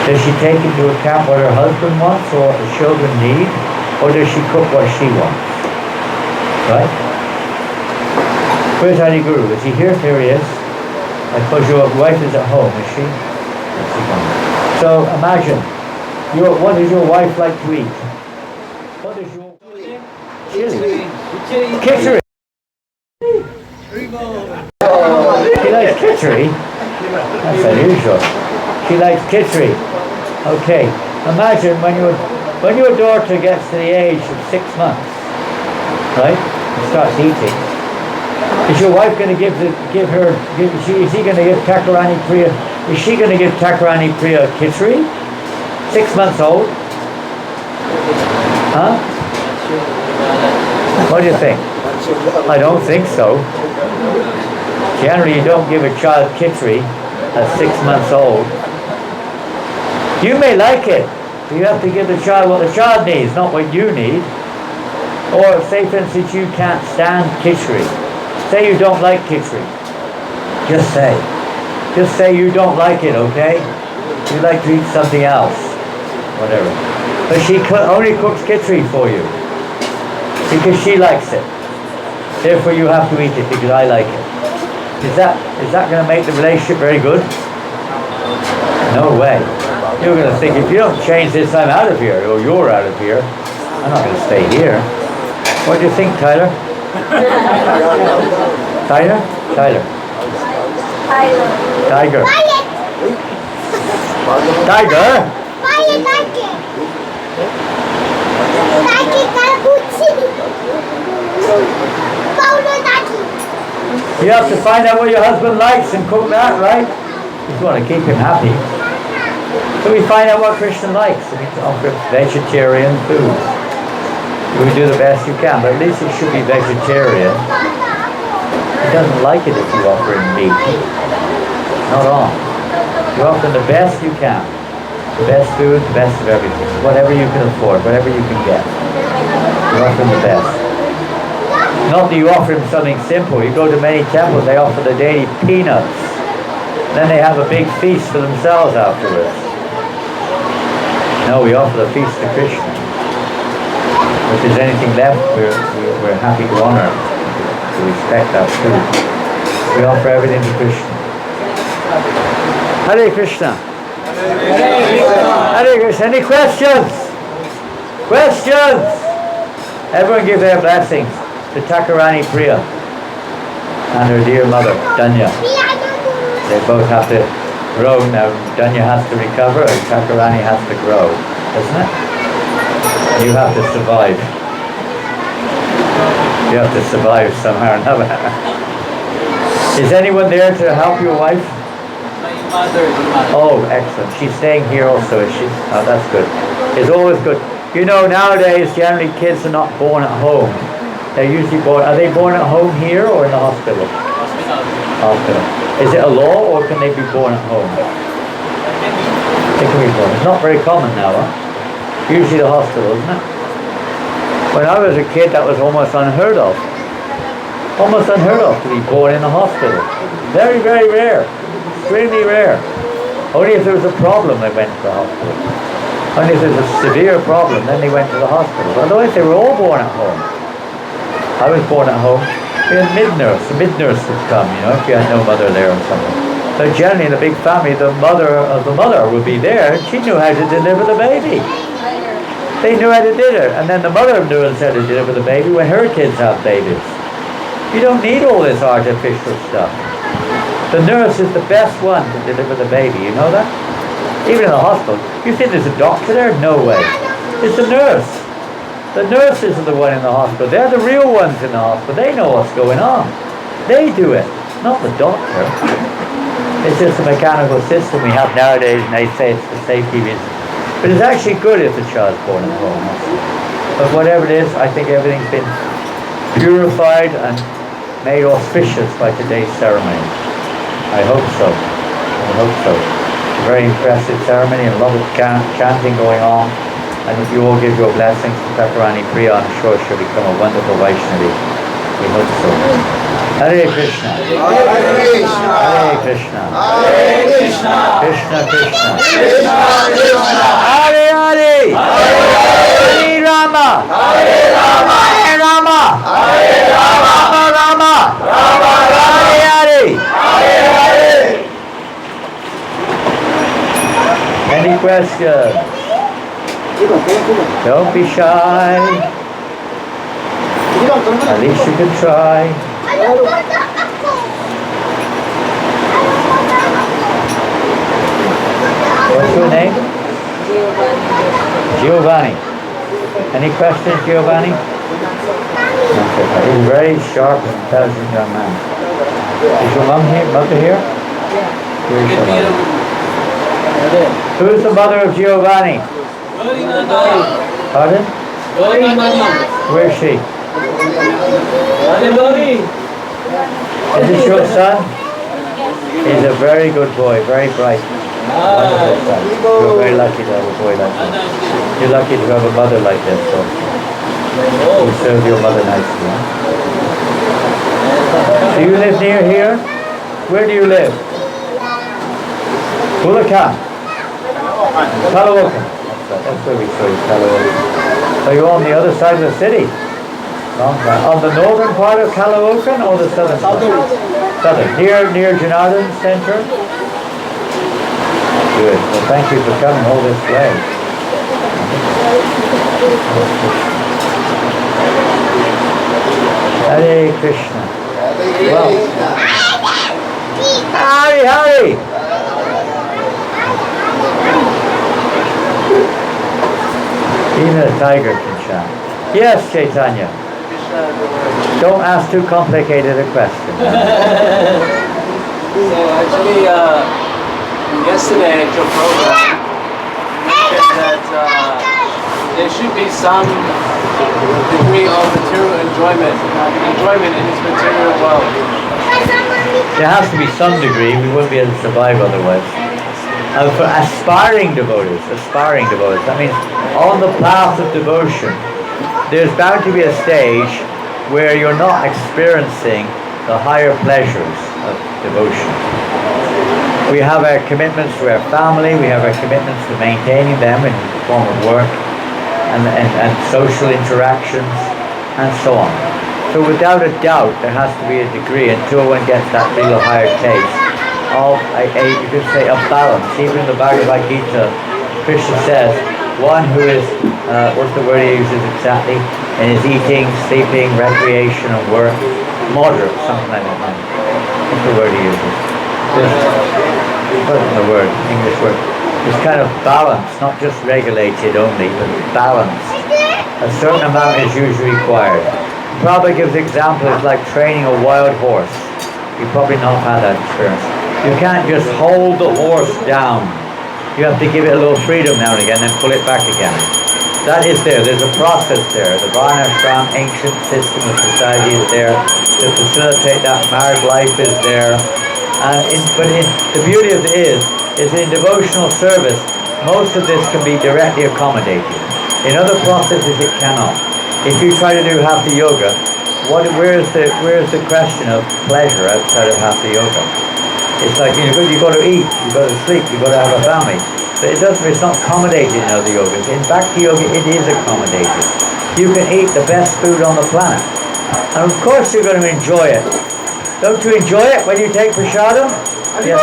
Does she take into account what her husband wants or what the children need? Or does she cook what she wants? Right? Where's Hari Guru? Is he here? Here he is. I suppose your wife is at home, is she? Yes, she's home. So imagine, what does your wife like to eat? What does your... Chili. Khichdi. She likes khichdi? That's unusual. She likes khichdi. Okay. Imagine when your daughter gets to the age of 6 months, right? And starts eating. Is your wife going to is he going to give Thakurani Priya? Is she going to give Thakurani Priya khichdi? 6 months old? Huh? What do you think? I don't think so. Generally, you don't give a child khichdi at 6 months old. You may like it, but you have to give the child what the child needs, not what you need. Or say, for instance, you can't stand khichdi. Say you don't like khichdi. Just say you don't like it, okay? You like to eat something else. Whatever. But she only cooks khichdi for you. Because she likes it. Therefore you have to eat it because I like it. Is that going to make the relationship very good? No way. You're going to think, if you don't change this, I'm out of here. Or you're out of here. I'm not going to stay here. What do you think, Tyler? Tyler? Tyler. Tiger. Tiger? You have to find out what your husband likes and cook that, right? You want to keep him happy. So we find out what Krishna likes. We need to offer vegetarian food. We do the best you can, but at least it should be vegetarian. He doesn't like it if you offer him meat. Not all. You offer him the best you can. The best food, the best of everything. Whatever you can afford, whatever you can get. You offer him the best. Not that you offer him something simple. You go to many temples, they offer the daily peanuts. Then they have a big feast for themselves afterwards. No, we offer the feast to Krishna. If there's anything left, we're happy to honor, to respect that food. We offer everything to Krishna. Hare Krishna. Hare Krishna. Any questions? Questions? Everyone give their blessings to Thakurani Priya and her dear mother, Danya. They both have to grow now. Danya has to recover and Thakurani has to grow, doesn't it? You have to survive. You have to survive somehow or another. Is anyone there to help your wife?
My mother.
Oh, excellent. She's staying here also, is she? Oh, that's good. It's always good. You know, nowadays, generally kids are not born at home. They're usually born, are they born at home here or in the hospital? Hospital. Is it a law or can they be born at home? They can be born. It's not very common now, huh? Usually the hospital, isn't it? When I was a kid, that was almost unheard of. Almost unheard of to be born in a hospital. Very, very rare. Extremely rare. Only if there was a problem they went to the hospital. Only if there was a severe problem, then they went to the hospital. Otherwise, they were all born at home. I was born at home. We had mid-nurse. The mid-nurse would come, you know, if you had no mother there or something. But generally in a big family, the mother of the mother would be there, and she knew how to deliver the baby. They knew how to do it. And then the mother knew how to deliver the baby when her kids have babies. You don't need all this artificial stuff. The nurse is the best one to deliver the baby, you know that? Even in the hospital. You think there's a doctor there? No way. It's a nurse. The nurses are the one in the hospital. They're the real ones in the hospital. They know what's going on. They do it, not the doctor. It's just a mechanical system we have nowadays, and they say it's for safety reasons. But it's actually good if the child's born at home. But whatever it is, I think everything's been purified and made auspicious by today's ceremony. I hope so. I hope so. It's a very impressive ceremony, and a lot of chanting going on. And if you all give your blessings to Takarani Priya, I'm sure she'll become a wonderful Vaishnavi. We hope so. Hare Krishna.
Hare Krishna.
Hare Krishna.
Hare Krishna.
Krishna Krishna.
Krishna Krishna.
Hare Hare. Hare Rama.
Hare Rama.
Hare Rama.
Hare Rama.
Rama Rama.
Rama Rama.
Hare Hare.
Hare Hare.
Any questions? Don't be shy. At least you can try. What's your name? Giovanni. Any questions, Giovanni? Okay. He's a very sharp and intelligent young man. Is your mother here? Where's your mother? Who's the mother of Giovanni? Pardon? Where is she? Is this your son? He's a very good boy, very bright. Wonderful son. You're very lucky to have a boy like this. You're lucky to have a mother like this. So you serve your mother nicely. Huh? Do you live near here? Where do you live? Bulacan. Caloocan. That's where we saw you, Caloocan. So you're on the other side of the city. On the northern part of Caloocan or the southern part? Southern. Near Janardhan Center? Good. Well, thank you for coming all this way. Hare Krishna. Well. Hare Hare. Even a tiger can chant. Yes, Chaitanya. Don't ask too complicated a question.
So actually, yesterday at your program, you mentioned that there should be some degree of material enjoyment in this material world.
There has to be some degree. We wouldn't be able to survive otherwise. For aspiring devotees, that means on the path of devotion, there's bound to be a stage where you're not experiencing the higher pleasures of devotion. We have our commitments to our family, we have our commitments to maintaining them in the form of work and social interactions and so on. So without a doubt, there has to be a degree until one gets that little higher taste of you could say a balance. Even in the Bhagavad Gita, Krishna says, one who is, what's the word he uses exactly, in his eating, sleeping, recreation and work, moderate, something like that. What's the word he uses? What's the word, English word? It's kind of balanced, not just regulated only, but balanced. A certain amount is usually required. Prabhupada gives examples like training a wild horse. You probably not had that experience. You can't just hold the horse down. You have to give it a little freedom now and again, then pull it back again. That is there. There's a process there. The Balaram Ashram ancient system of society is there to facilitate that. Married life is there. But the beauty of it is in devotional service, most of this can be directly accommodated. In other processes, it cannot. If you try to do hatha yoga, where's the question of pleasure outside of hatha yoga? It's like you've got to eat, you've got to sleep, you've got to have a family. But it's not accommodated in other yogas. In Bhakti Yoga, it is accommodated. You can eat the best food on the planet. And of course you're going to enjoy it. Don't you enjoy it when you take prasadam? Yes.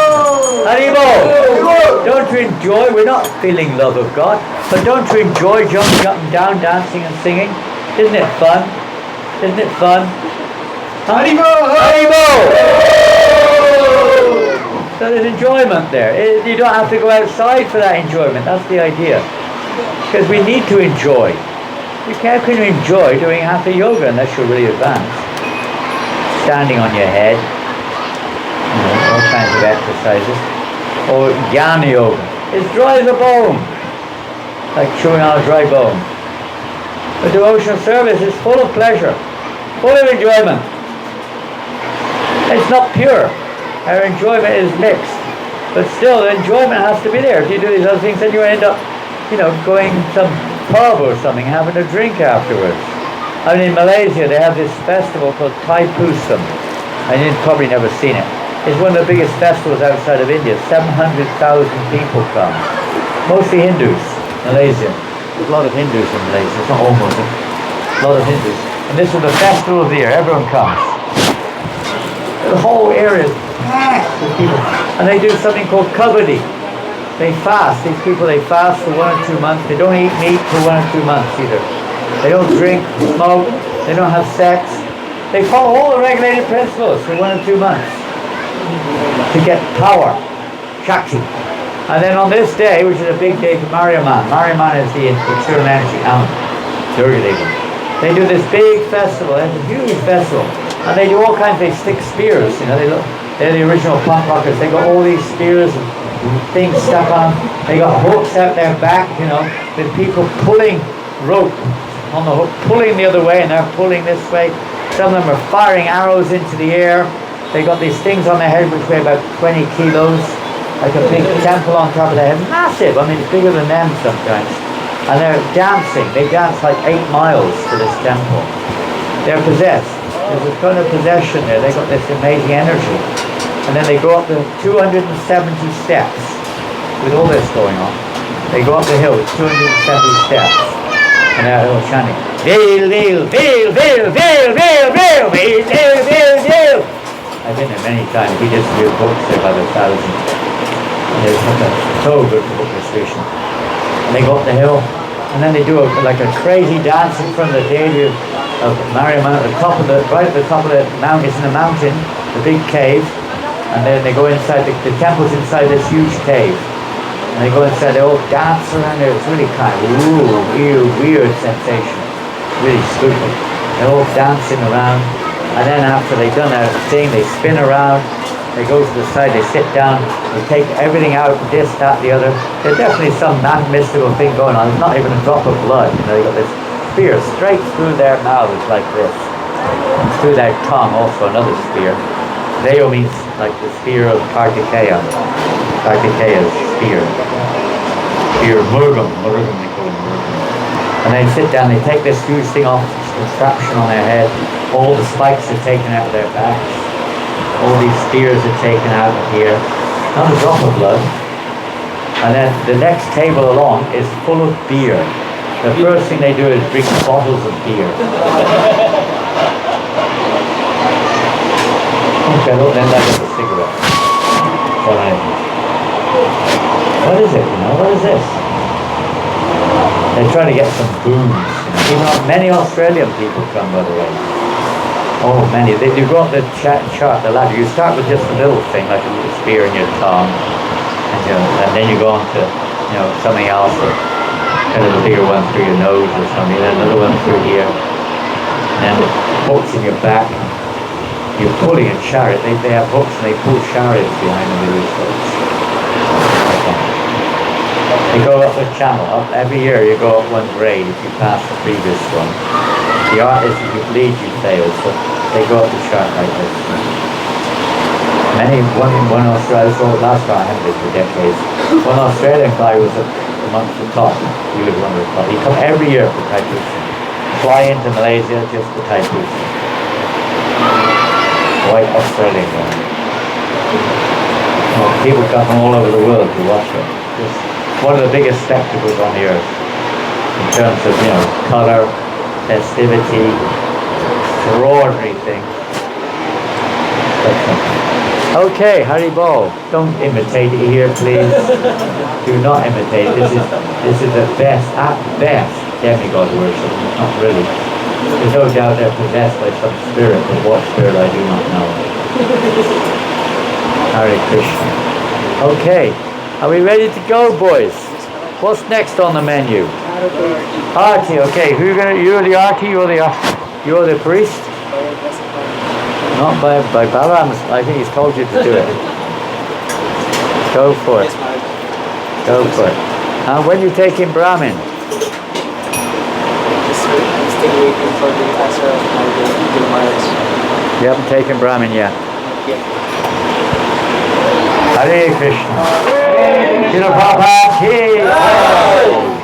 Haribol! Don't you enjoy? We're not feeling love of God. But don't you enjoy jumping up and down, dancing and singing? Isn't it fun? Isn't it fun? Haribol! So there's enjoyment there. You don't have to go outside for that enjoyment. That's the idea. Because we need to enjoy. How can you enjoy doing hatha yoga unless you're really advanced? Standing on your head, all kinds of exercises. Or jnana yoga. It's dry as a bone. Like chewing on a dry bone. The devotional service is full of pleasure, full of enjoyment. It's not pure. Our enjoyment is mixed. But still, the enjoyment has to be there. If you do these other things, then you end up, going to some pub or something, having a drink afterwards. I mean, in Malaysia, they have this festival called Thai Pusam. And you've probably never seen it. It's one of the biggest festivals outside of India. 700,000 people come. Mostly Hindus, Malaysia. There's a lot of Hindus in Malaysia. It's not all Muslims. A lot of Hindus. And this is the festival of the year. Everyone comes. The whole area is packed with people. And they do something called kabaddi. They fast. These people, they fast for 1 or 2 months. They don't eat meat for 1 or 2 months either. They don't drink, smoke. They don't have sex. They follow all the regulated principles for 1 or 2 months to get power, Shakti. And then on this day, which is a big day for Mariamman. Mariamman is the eternal energy element, Durga Devi. They do this big festival. It's a huge festival. And they do all kinds, they stick spears, they're the original punk rockers. They got all these spears and things stuck on. They got hooks out their back, with people pulling rope on the hook, pulling the other way, and they're pulling this way. Some of them are firing arrows into the air. They got these things on their head which weigh about 20 kilos, like a big temple on top of their head. Massive, I mean, it's bigger than them sometimes. And they're dancing. They dance like 8 miles to this temple. They're possessed. There's a ton of possession there. They got this amazing energy. And then they go up the 270 steps with all this going on. They go up the hill with 270 steps. And they're all chanting, Veil, veil, veil, veil, veil, veil, veil, veil, veil, veil, veil. I've been there many times. He just read books about 1,000. And it's so good for book distribution. And they go up the hill, and then they do a crazy dance in front of the deity of Mariamman at the top of right at the top of the mountain. It's in a mountain, the big cave, and then they go inside, the temple's inside this huge cave. And they go inside, they all dance around there. It's really kind of, weird sensation. Really spooky. They're all dancing around. And then after they've done their thing, they spin around. They go to the side, they sit down, they take everything out, this, that, the other. There's definitely some mystical thing going on. There's not even a drop of blood. They got this spear straight through their mouths like this. And through their tongue also another spear. Deo means like the spear of Kartikeya. Kartikeya's spear. Spear Murgam they call it Murgam. And they sit down, they take this huge thing off, the contraption on their head. All the spikes are taken out of their backs. All these spears are taken out of here. Not a drop of blood. And then the next table along is full of beer. The first thing they do is drink bottles of beer. Okay, well, then that is a cigarette. What is it, what is this? They're trying to get some booze. Many Australian people come, by the way. Oh, many. You go up the chart, the ladder. You start with just a little thing, like a little spear in your tongue, and then you go on to, something else, kind of a bigger one through your nose or something, and another one through here, and then hooks in your back. You're pulling a chariot. They have hooks and they pull chariots behind them with these hooks. You go up a channel. Every year you go up one grade if you pass the previous one. The art is if you bleed, you fail, so they go up the chart like this. One Australian, last time I haven't been for decades, one Australian guy was amongst the top. He was one of the top. He come every year for Thai Pusam. Fly into Malaysia just for Thai Pusam. Quite thrilling. Well, people come from all over the world to watch it. It's one of the biggest spectacles on the earth in terms of, color, festivity, extraordinary thing. Okay, Haribol, don't imitate it here, please. Do not imitate. This is the best, at best, demigod worship. Not really. There's no doubt they're possessed by some spirit, but what spirit I do not know. Hare Krishna. Okay, are we ready to go, boys? What's next on the menu? Arti. Okay, you're the arti. You're the priest. Not by Balaram. I think he's told you to do it. Go for it. Go for it. And when you take in Brahmin?
I'm still waiting for the answer of my marriage.
You haven't taken Brahmin yet.
Yeah.
Hare Krishna. Hare Krishna. Prabhupada ki.